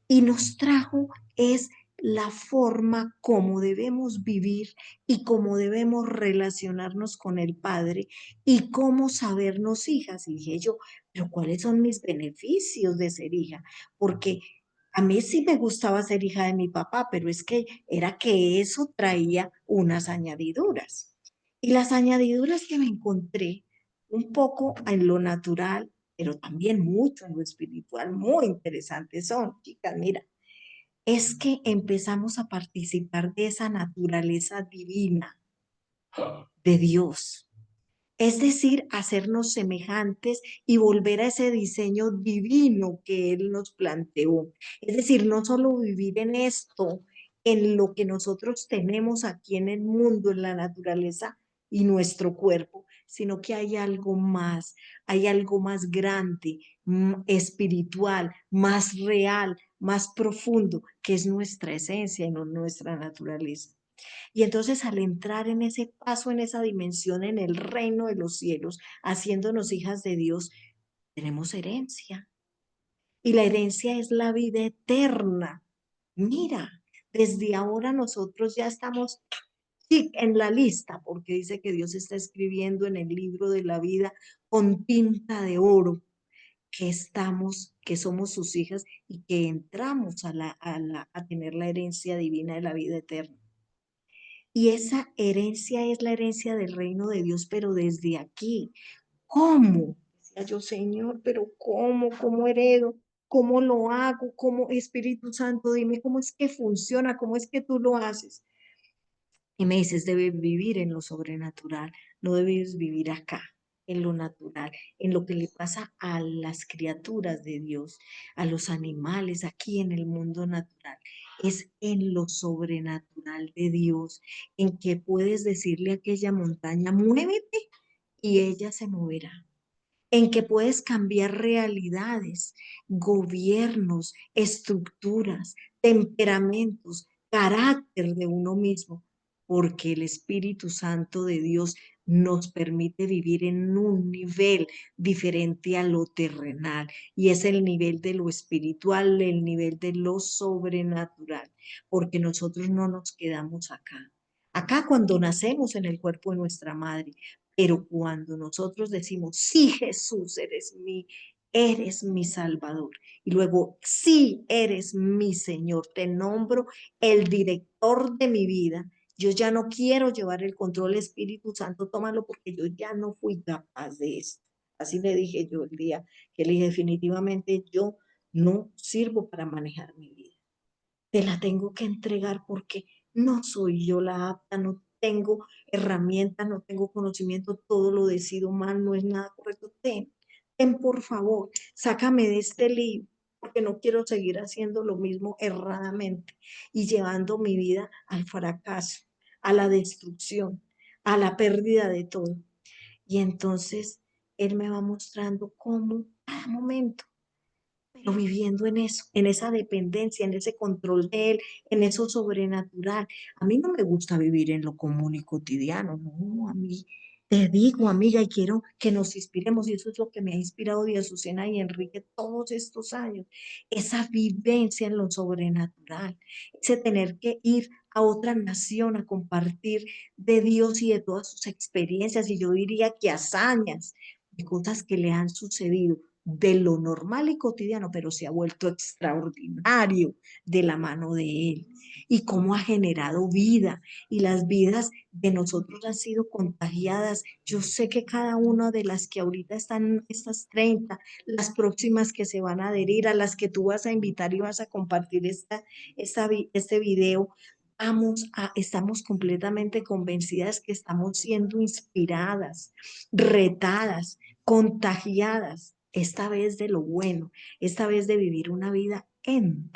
Y nos trajo es la forma como debemos vivir y cómo debemos relacionarnos con el Padre y cómo sabernos hijas. Y dije yo, pero ¿cuáles son mis beneficios de ser hija? Porque a mí sí me gustaba ser hija de mi papá, pero es que era que eso traía unas añadiduras. Y las añadiduras que me encontré un poco en lo natural, pero también mucho en lo espiritual, muy interesantes son, chicas, mira, es que empezamos a participar de esa naturaleza divina de Dios. Es decir, hacernos semejantes y volver a ese diseño divino que Él nos planteó. Es decir, no solo vivir en esto, en lo que nosotros tenemos aquí en el mundo, en la naturaleza y nuestro cuerpo, sino que hay algo más grande, espiritual, más real, más profundo, que es nuestra esencia y no nuestra naturaleza. Y entonces al entrar en ese paso, en esa dimensión, en el reino de los cielos, haciéndonos hijas de Dios, tenemos herencia. Y la herencia es la vida eterna. Mira, desde ahora nosotros ya estamos sí, en la lista, porque dice que Dios está escribiendo en el libro de la vida con tinta de oro que estamos, que somos sus hijas y que entramos a tener la herencia divina de la vida eterna. Y esa herencia es la herencia del reino de Dios, pero desde aquí. ¿Cómo? Decía yo, Señor, pero ¿cómo? ¿Cómo heredo? ¿Cómo lo hago? ¿Cómo, Espíritu Santo, dime cómo es que funciona? ¿Cómo es que tú lo haces? Y me dices, debes vivir en lo sobrenatural, no debes vivir acá, en lo natural, en lo que le pasa a las criaturas de Dios, a los animales, aquí en el mundo natural. Es en lo sobrenatural de Dios, en que puedes decirle a aquella montaña, muévete y ella se moverá. En que puedes cambiar realidades, gobiernos, estructuras, temperamentos, carácter de uno mismo, porque el Espíritu Santo de Dios nos permite vivir en un nivel diferente a lo terrenal, y es el nivel de lo espiritual, el nivel de lo sobrenatural, porque nosotros no nos quedamos acá. Acá cuando nacemos en el cuerpo de nuestra madre, pero cuando nosotros decimos, sí, Jesús, eres mi Salvador, y luego, sí, eres mi Señor, te nombro el director de mi vida. Yo ya no quiero llevar el control, Espíritu Santo, tómalo porque yo ya no fui capaz de esto. Así le dije yo el día que le dije, definitivamente yo no sirvo para manejar mi vida. Te la tengo que entregar porque no soy yo la apta, no tengo herramientas, no tengo conocimiento, todo lo decido mal, no es nada correcto. Ten por favor, sácame de este lío, porque no quiero seguir haciendo lo mismo erradamente y llevando mi vida al fracaso, a la destrucción, a la pérdida de todo. Y entonces Él me va mostrando cómo cada momento, pero viviendo en eso, en esa dependencia, en ese control de Él, en eso sobrenatural. A mí no me gusta vivir en lo común y cotidiano, no, a mí te digo, amiga, y quiero que nos inspiremos, y eso es lo que me ha inspirado Díaz Azucena y Enrique todos estos años, esa vivencia en lo sobrenatural, ese tener que ir a otra nación a compartir de Dios y de todas sus experiencias, y yo diría que hazañas, de cosas que le han sucedido de lo normal y cotidiano, pero se ha vuelto extraordinario de la mano de Él. Y cómo ha generado vida, y las vidas de nosotros han sido contagiadas. Yo sé que cada una de las que ahorita están, estas 30, las próximas que se van a adherir, a las que tú vas a invitar y vas a compartir este video, estamos completamente convencidas que estamos siendo inspiradas, retadas, contagiadas, esta vez de lo bueno, esta vez de vivir una vida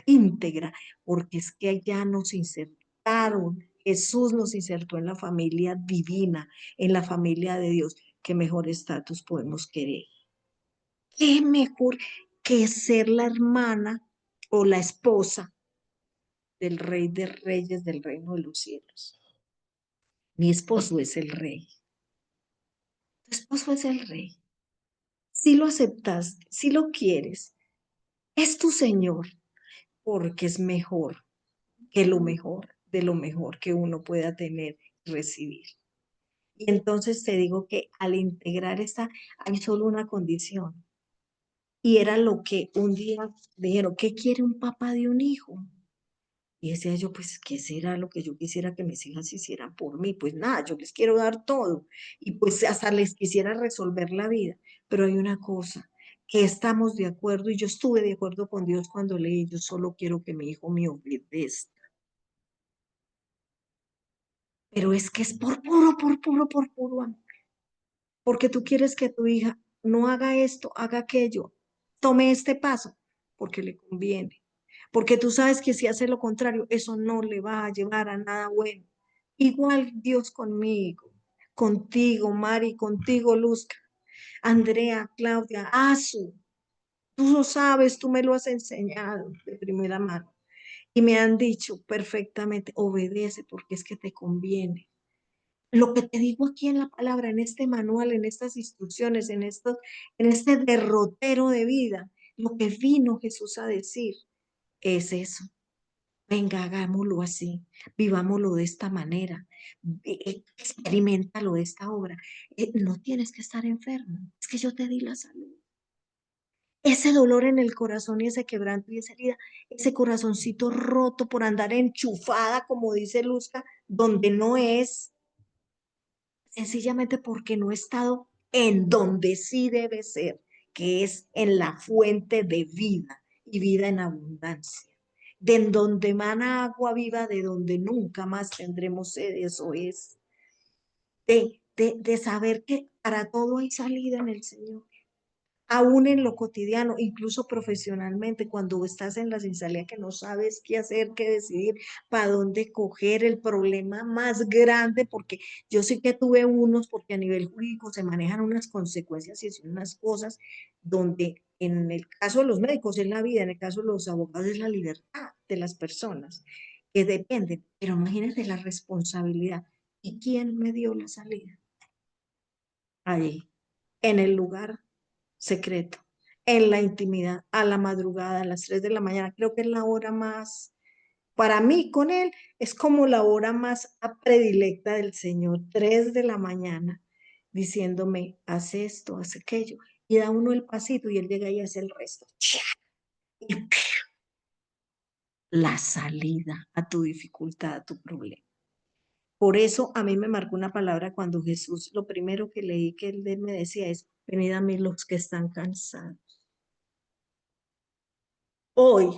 íntegra, porque es que ya nos insertaron, Jesús nos insertó en la familia divina, en la familia de Dios. ¿Qué mejor estatus podemos querer? ¿Qué mejor que ser la hermana o la esposa del Rey de Reyes del reino de los cielos? Mi esposo es el Rey, tu esposo es el Rey. Si lo aceptas, si lo quieres, es tu Señor, porque es mejor que lo mejor, de lo mejor que uno pueda tener y recibir. Y entonces te digo que al integrar esta, hay solo una condición. Y era lo que un día dijeron, ¿qué quiere un papá de un hijo? Y decía yo, pues, ¿qué será lo que yo quisiera que mis hijas hicieran por mí? Pues nada, yo les quiero dar todo. Y pues hasta les quisiera resolver la vida. Pero hay una cosa, que estamos de acuerdo, y yo estuve de acuerdo con Dios cuando leí, yo solo quiero que mi hijo me obedezca. Pero es que es por puro amor. Porque tú quieres que tu hija no haga esto, haga aquello, tome este paso, porque le conviene. Porque tú sabes que si hace lo contrario, eso no le va a llevar a nada bueno. Igual Dios conmigo, contigo, Mari, contigo, Luzca, Andrea, Claudia, Azu. Tú lo sabes, tú me lo has enseñado de primera mano. Y me han dicho perfectamente, obedece porque es que te conviene. Lo que te digo aquí en la palabra, en este manual, en estas instrucciones, en este derrotero de vida, lo que vino Jesús a decir es eso. Venga, hagámoslo así, vivámoslo de esta manera, experimentalo de esta obra. No tienes que estar enfermo, es que yo te di la salud. Ese dolor en el corazón y ese quebranto y esa herida, ese corazoncito roto por andar enchufada, como dice Luzca, donde no es, sencillamente porque no he estado en donde sí debe ser, que es en la fuente de vida y vida en abundancia. De en donde mana agua viva, de donde nunca más tendremos sed, eso es. De saber que para todo hay salida en el Señor, aún en lo cotidiano, incluso profesionalmente, cuando estás en la sinceridad que no sabes qué hacer, qué decidir, para dónde coger el problema más grande, porque yo sí que tuve unos, porque a nivel jurídico se manejan unas consecuencias y son unas cosas donde en el caso de los médicos es la vida, en el caso de los abogados es la libertad de las personas, que dependen, pero imagínate la responsabilidad. ¿Y quién me dio la salida? ahí, en el lugar secreto, en la intimidad, a la madrugada, a las 3 de la mañana. Creo que es la hora más, para mí con él, es como la hora más predilecta del Señor, 3 de la mañana, diciéndome, haz esto, haz aquello. Y da uno el pasito y él llega y hace el resto. Y la salida a tu dificultad, a tu problema. Por eso a mí me marcó una palabra cuando Jesús, lo primero que leí que él me decía es, venid a mí los que están cansados. Hoy,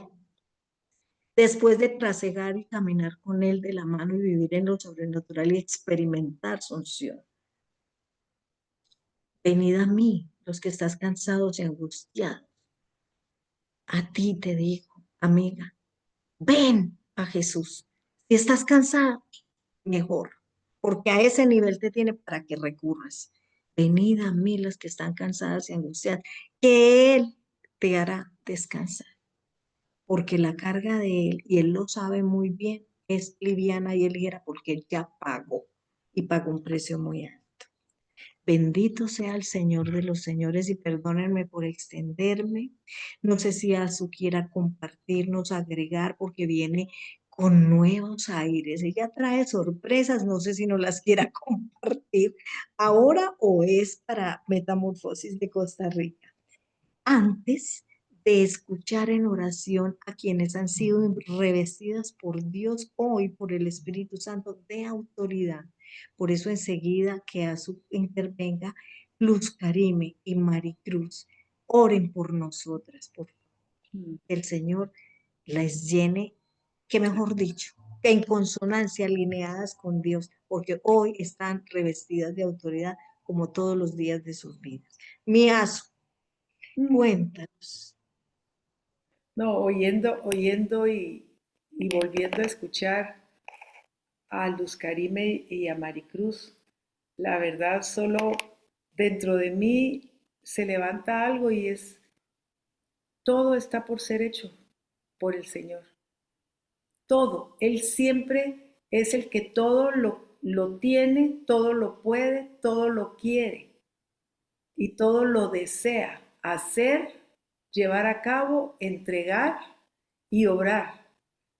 después de trasegar y caminar con él de la mano y vivir en lo sobrenatural y experimentar su unción, venid a mí los que estás cansados y angustiados. A ti te digo, amiga, ven a Jesús. Si estás cansado, mejor, porque a ese nivel te tiene para que recurras. Venid a mí los que están cansadas y angustiadas, que Él te hará descansar, porque la carga de Él, y Él lo sabe muy bien, es liviana y ligera porque Él ya pagó y pagó un precio muy alto. Bendito sea el Señor de los señores y perdónenme por extenderme. No sé si Azu quiera compartirnos, agregar, porque viene con nuevos aires. Ella trae sorpresas, no sé si nos las quiera compartir ahora o es para Metamorfosis de Costa Rica. Antes de escuchar en oración a quienes han sido revestidas por Dios hoy, por el Espíritu Santo, de autoridad. Por eso enseguida que Azu intervenga, Luz Karime y Maricruz, oren por nosotras, por favor. Que el Señor les llene, que mejor dicho, que en consonancia, alineadas con Dios, porque hoy están revestidas de autoridad como todos los días de sus vidas. Mi Azu, cuéntanos. No, oyendo y volviendo a escuchar a Luz Karime y a Maricruz, la verdad solo dentro de mí se levanta algo y es, todo está por ser hecho por el Señor. Todo. Él siempre es el que todo lo tiene, todo lo puede, todo lo quiere y todo lo desea hacer, llevar a cabo, entregar y obrar.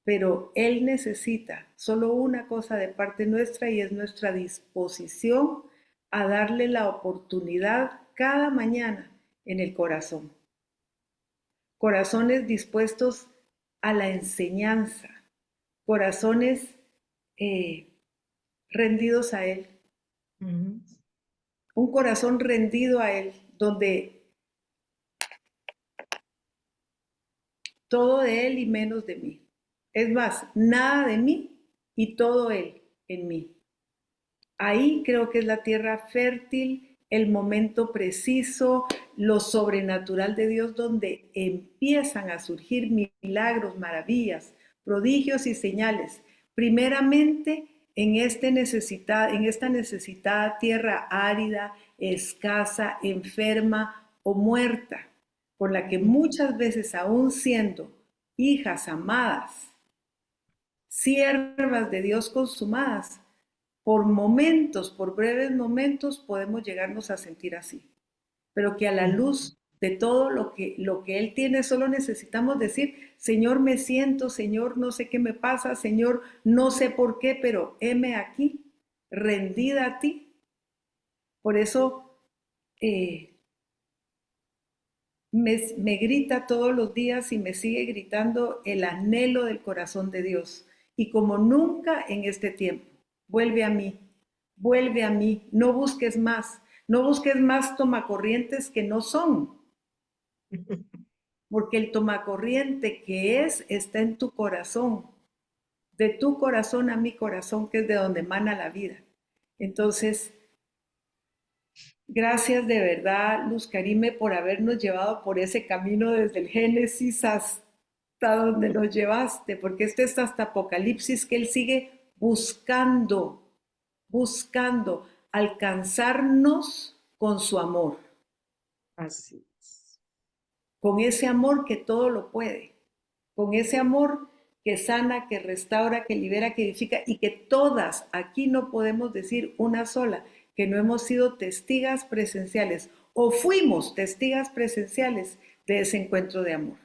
Pero Él necesita solo una cosa de parte nuestra y es nuestra disposición a darle la oportunidad cada mañana en el corazón. Corazones dispuestos a la enseñanza, corazones rendidos a Él, un corazón rendido a Él, donde todo de Él y menos de mí. Es más, nada de mí y todo Él en mí. Ahí creo que es la tierra fértil, el momento preciso, lo sobrenatural de Dios, donde empiezan a surgir milagros, maravillas, prodigios y señales. Primeramente en esta necesitada tierra árida, escasa, enferma o muerta, por la que muchas veces, aún siendo hijas amadas, siervas de Dios consumadas, por momentos, por breves momentos, podemos llegarnos a sentir así. Pero que a la luz de todo lo que Él tiene, solo necesitamos decir, Señor, me siento, Señor, no sé qué me pasa, Señor, no sé por qué, pero heme aquí, rendida a ti. Por eso me grita todos los días y me sigue gritando el anhelo del corazón de Dios. Y como nunca en este tiempo, vuelve a mí, no busques más tomacorrientes que no son, porque el tomacorriente que es está en tu corazón, de tu corazón a mi corazón, que es de donde emana la vida. Entonces, gracias de verdad, Luz Karime, por habernos llevado por ese camino desde el Génesis hasta donde nos llevaste, porque este es hasta Apocalipsis que Él sigue buscando alcanzarnos con su amor, Así es. con ese amor que todo lo puede, con ese amor que sana, que restaura, que libera, que edifica y que todas, aquí no podemos decir una sola, que no hemos sido testigas presenciales o fuimos testigas presenciales de ese encuentro de amor.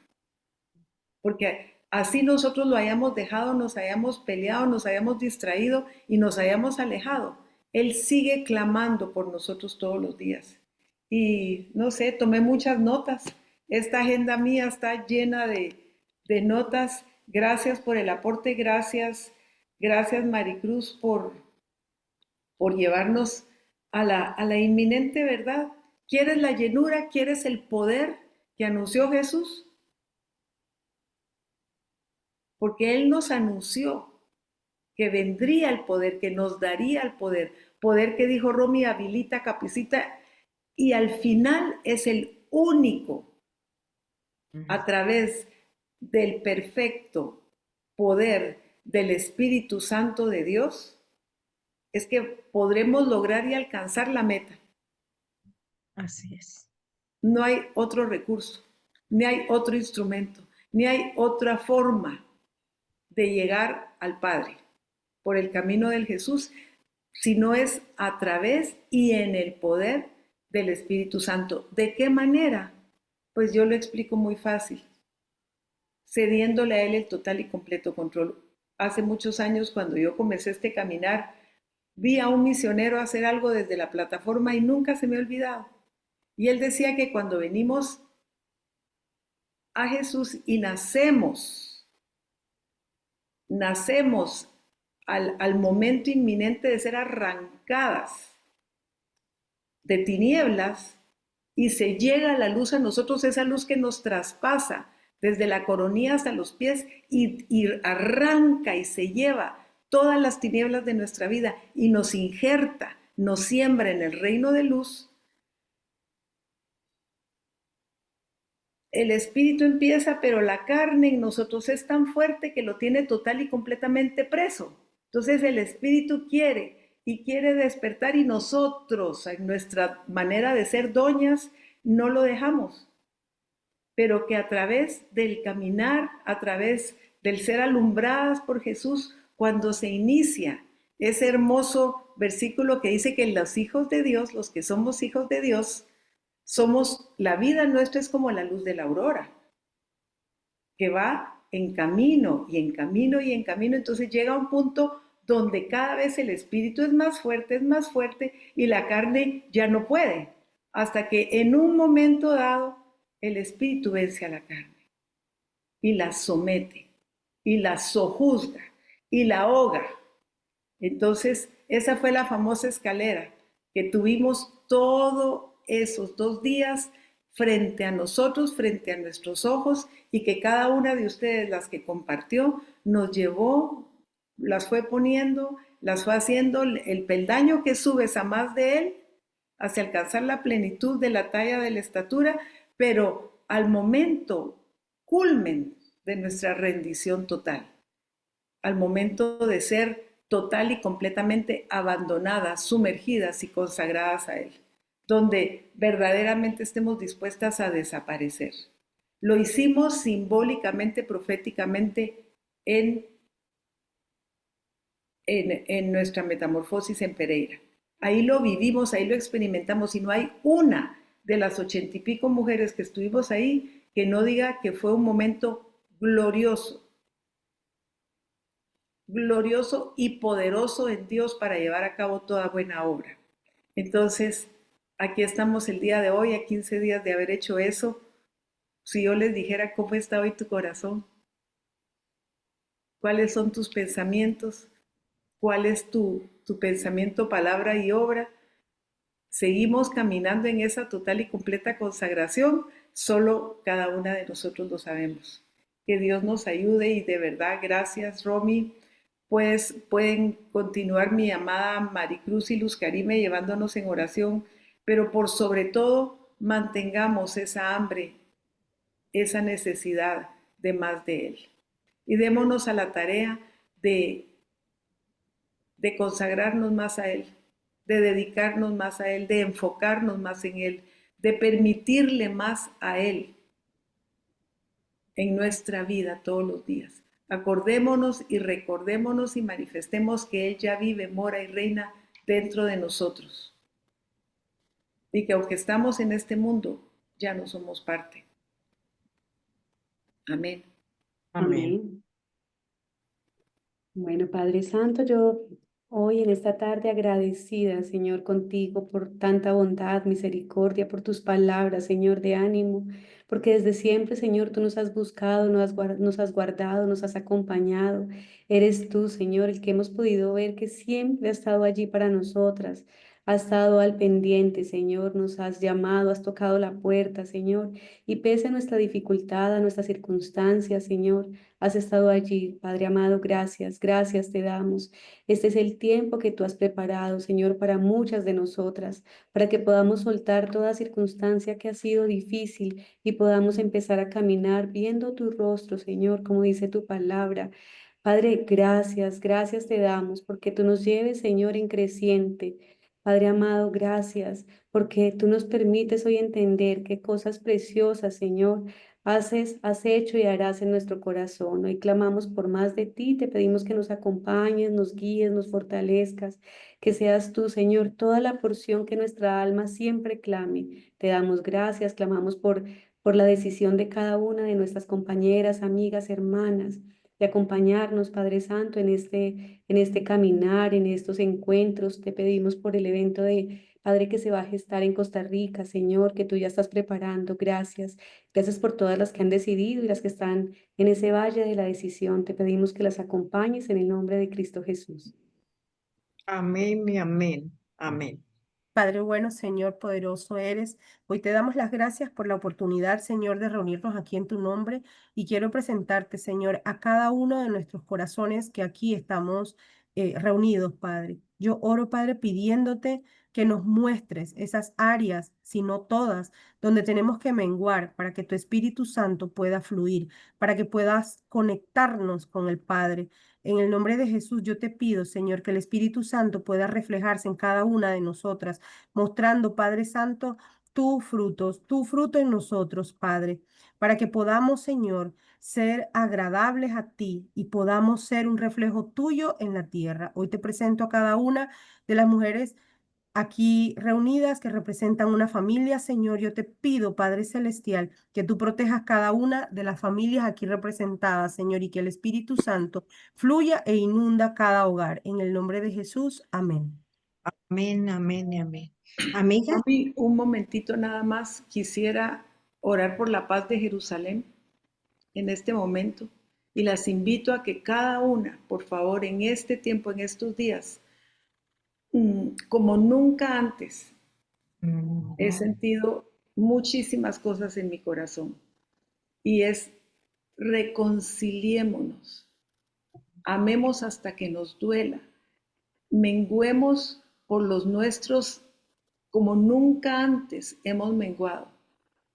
Porque así nosotros lo hayamos dejado, nos hayamos peleado, nos hayamos distraído y nos hayamos alejado. Él sigue clamando por nosotros todos los días. Y no sé, tomé muchas notas. Esta agenda mía está llena de notas. Gracias por el aporte, gracias Maricruz por llevarnos a la inminente verdad. ¿Quieres la llenura? ¿Quieres el poder que anunció Jesús? Porque Él nos anunció que vendría el poder, que nos daría el poder. Poder que dijo Romy, habilita, capacita, y al final es el único a través del perfecto poder del Espíritu Santo de Dios, es que podremos lograr y alcanzar la meta. Así es. No hay otro recurso, ni hay otro instrumento, ni hay otra forma de llegar al Padre por el camino del Jesús, sino es a través y en el poder del Espíritu Santo. ¿De qué manera? Pues yo lo explico muy fácil, cediéndole a Él el total y completo control. Hace muchos años, cuando yo comencé este caminar, vi a un misionero hacer algo desde la plataforma y nunca se me ha olvidado. Y él decía que cuando venimos a Jesús y nacemos al momento inminente de ser arrancadas de tinieblas y se llega a la luz a nosotros, esa luz que nos traspasa desde la coronilla hasta los pies y arranca y se lleva todas las tinieblas de nuestra vida y nos injerta, nos siembra en el reino de luz. El espíritu empieza, pero la carne en nosotros es tan fuerte que lo tiene total y completamente preso. Entonces el espíritu quiere despertar y nosotros, en nuestra manera de ser doñas, no lo dejamos. Pero que a través del caminar, a través del ser alumbradas por Jesús, cuando se inicia ese hermoso versículo que dice que los hijos de Dios, los que somos hijos de Dios, la vida nuestra es como la luz de la aurora, que va en camino y en camino y en camino, entonces llega a un punto donde cada vez el espíritu es más fuerte y la carne ya no puede, hasta que en un momento dado el espíritu vence a la carne y la somete y la sojuzga y la ahoga. Entonces esa fue la famosa escalera que tuvimos todos esos 2 días frente a nosotros, frente a nuestros ojos, y que cada una de ustedes, las que compartió, nos llevó, las fue poniendo, las fue haciendo el peldaño que subes a más de Él, hacia alcanzar la plenitud de la talla de la estatura, pero al momento culmen de nuestra rendición total, al momento de ser total y completamente abandonadas, sumergidas y consagradas a Él, donde verdaderamente estemos dispuestas a desaparecer. Lo hicimos simbólicamente, proféticamente en nuestra metamorfosis en Pereira. Ahí lo vivimos, ahí lo experimentamos, y no hay una de las 80 y pico mujeres que estuvimos ahí que no diga que fue un momento glorioso y poderoso en Dios para llevar a cabo toda buena obra. Entonces, aquí estamos el día de hoy, a 15 días de haber hecho eso. Si yo les dijera cómo está hoy tu corazón, cuáles son tus pensamientos, cuál es tu pensamiento, palabra y obra, seguimos caminando en esa total y completa consagración, solo cada una de nosotros lo sabemos. Que Dios nos ayude, y de verdad, gracias Romy. Pues pueden continuar mi amada Maricruz y Luz Karime llevándonos en oración, pero por sobre todo mantengamos esa hambre, esa necesidad de más de Él. Y démonos a la tarea de consagrarnos más a Él, de dedicarnos más a Él, de enfocarnos más en Él, de permitirle más a Él en nuestra vida todos los días. Acordémonos y recordémonos y manifestemos que Él ya vive, mora y reina dentro de nosotros. y que aunque estamos en este mundo, ya no somos parte. Amén. Amén. Amén. Bueno, Padre Santo, yo hoy en esta tarde agradecida, Señor, contigo por tanta bondad, misericordia, por tus palabras, Señor, de ánimo, porque desde siempre, Señor, tú nos has buscado, nos has guardado, nos has acompañado. Eres tú, Señor, el que hemos podido ver que siempre ha estado allí para nosotras. Ha estado al pendiente, Señor, nos has llamado, has tocado la puerta, Señor, y pese a nuestra dificultad, a nuestras circunstancias, Señor, has estado allí, Padre amado, gracias, gracias te damos. Este es el tiempo que tú has preparado, Señor, para muchas de nosotras, para que podamos soltar toda circunstancia que ha sido difícil y podamos empezar a caminar viendo tu rostro, Señor, como dice tu palabra. Padre, gracias, gracias te damos porque tú nos lleves, Señor, en creciente. Padre amado, gracias porque tú nos permites hoy entender qué cosas preciosas, Señor, has hecho y harás en nuestro corazón. Hoy clamamos por más de ti, te pedimos que nos acompañes, nos guíes, nos fortalezcas, que seas tú, Señor, toda la porción que nuestra alma siempre clame. Te damos gracias, clamamos por la decisión de cada una de nuestras compañeras, amigas, hermanas, de acompañarnos, Padre Santo, en este caminar, en estos encuentros. Te pedimos por el evento de Padre que se va a gestar en Costa Rica, Señor, que tú ya estás preparando. Gracias. Gracias por todas las que han decidido y las que están en ese valle de la decisión. Te pedimos que las acompañes en el nombre de Cristo Jesús. Amén y amén. Amén. Padre bueno, Señor poderoso eres. Hoy te damos las gracias por la oportunidad, Señor, de reunirnos aquí en tu nombre y quiero presentarte, Señor, a cada uno de nuestros corazones que aquí estamos reunidos, Padre. Yo oro, Padre, pidiéndote que nos muestres esas áreas, si no todas, donde tenemos que menguar para que tu Espíritu Santo pueda fluir, para que puedas conectarnos con el Padre. En el nombre de Jesús, yo te pido, Señor, que el Espíritu Santo pueda reflejarse en cada una de nosotras, mostrando, Padre Santo, tus frutos, tu fruto en nosotros, Padre, para que podamos, Señor, ser agradables a ti y podamos ser un reflejo tuyo en la tierra. Hoy te presento a cada una de las mujeres aquí reunidas que representan una familia. Señor, yo te pido, Padre Celestial, que tú protejas cada una de las familias aquí representadas, Señor, y que el Espíritu Santo fluya e inunda cada hogar. En el nombre de Jesús, amén. Amén, amén y amén. Amiga, Mami, un momentito nada más. Quisiera orar por la paz de Jerusalén en este momento y las invito a que cada una, por favor, en este tiempo, en estos días, como nunca antes, he ujú, sentido muchísimas cosas en mi corazón y es reconciliémonos, amemos hasta que nos duela, menguemos por los nuestros como nunca antes hemos menguado,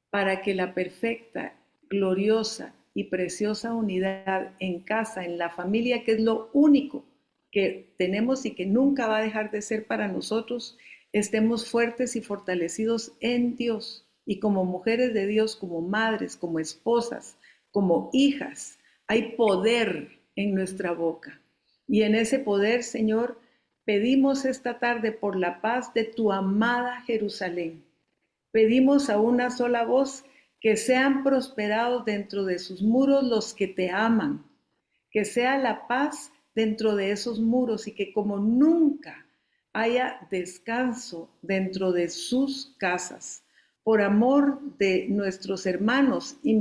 para que la perfecta, gloriosa y preciosa unidad en casa, en la familia, que es lo único que tenemos y que nunca va a dejar de ser para nosotros, estemos fuertes y fortalecidos en Dios. Y como mujeres de Dios, como madres, como esposas, como hijas, hay poder en nuestra boca. Y en ese poder, Señor, pedimos esta tarde por la paz de tu amada Jerusalén. Pedimos a una sola voz que sean prosperados dentro de sus muros los que te aman, que sea la paz dentro de esos muros y que como nunca haya descanso dentro de sus casas. Por amor de nuestros hermanos y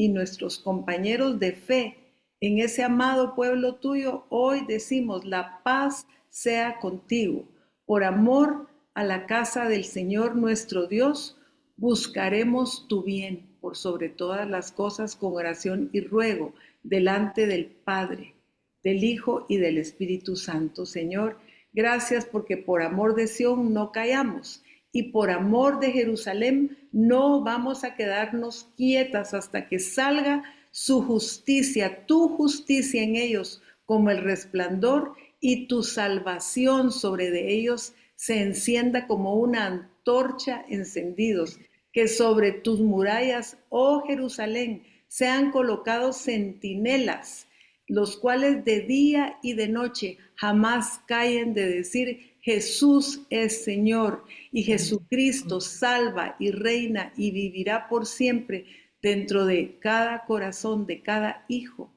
nuestros compañeros de fe en ese amado pueblo tuyo, hoy decimos la paz sea contigo. Por amor a la casa del Señor nuestro Dios, buscaremos tu bien por sobre todas las cosas con oración y ruego delante del Padre, del Hijo y del Espíritu Santo. Señor, gracias porque por amor de Sión no callamos y por amor de Jerusalén no vamos a quedarnos quietas hasta que salga su justicia, tu justicia en ellos como el resplandor y tu salvación sobre de ellos se encienda como una antorcha encendidos, que sobre tus murallas, oh Jerusalén, sean colocados centinelas, los cuales de día y de noche jamás callen de decir, Jesús es Señor y Jesucristo salva y reina y vivirá por siempre dentro de cada corazón, de cada hijo,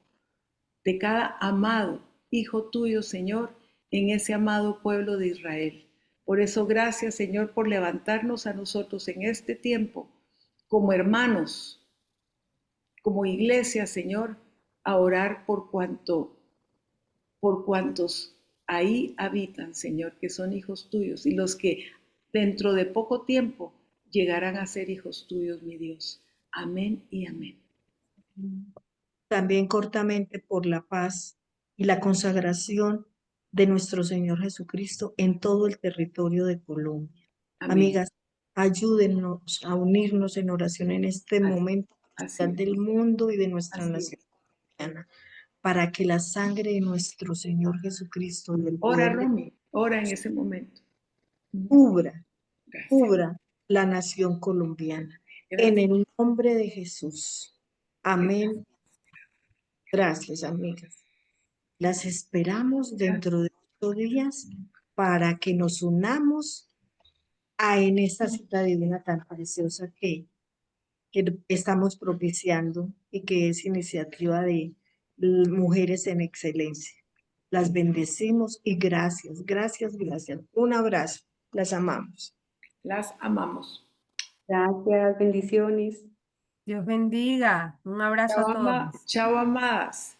de cada amado hijo tuyo, Señor, en ese amado pueblo de Israel. Por eso, gracias, Señor, por levantarnos a nosotros en este tiempo como hermanos, como iglesia, Señor, a orar por cuantos ahí habitan, Señor, que son hijos tuyos y los que dentro de poco tiempo llegarán a ser hijos tuyos, mi Dios. Amén y amén. También cortamente por la paz y la consagración de nuestro Señor Jesucristo en todo el territorio de Colombia. Amén. Amigas, ayúdennos a unirnos en oración en este momento Así es. del mundo y de nuestra Así nación es. cristiana, para que la sangre de nuestro Señor Jesucristo y el Ora, poder de Romy, ora en ese momento. cubra, Gracias. cubra la nación colombiana. En Gracias. el nombre de Jesús. Amén. Gracias, amigas. Las esperamos dentro de 8 días para que nos unamos en esta cita divina tan preciosa que estamos propiciando y que es iniciativa de Mujeres en Excelencia. Las bendecimos y gracias, gracias, gracias. Un abrazo. Las amamos. Las amamos. Gracias, bendiciones. Dios bendiga. Un abrazo a todos. Chao, amadas.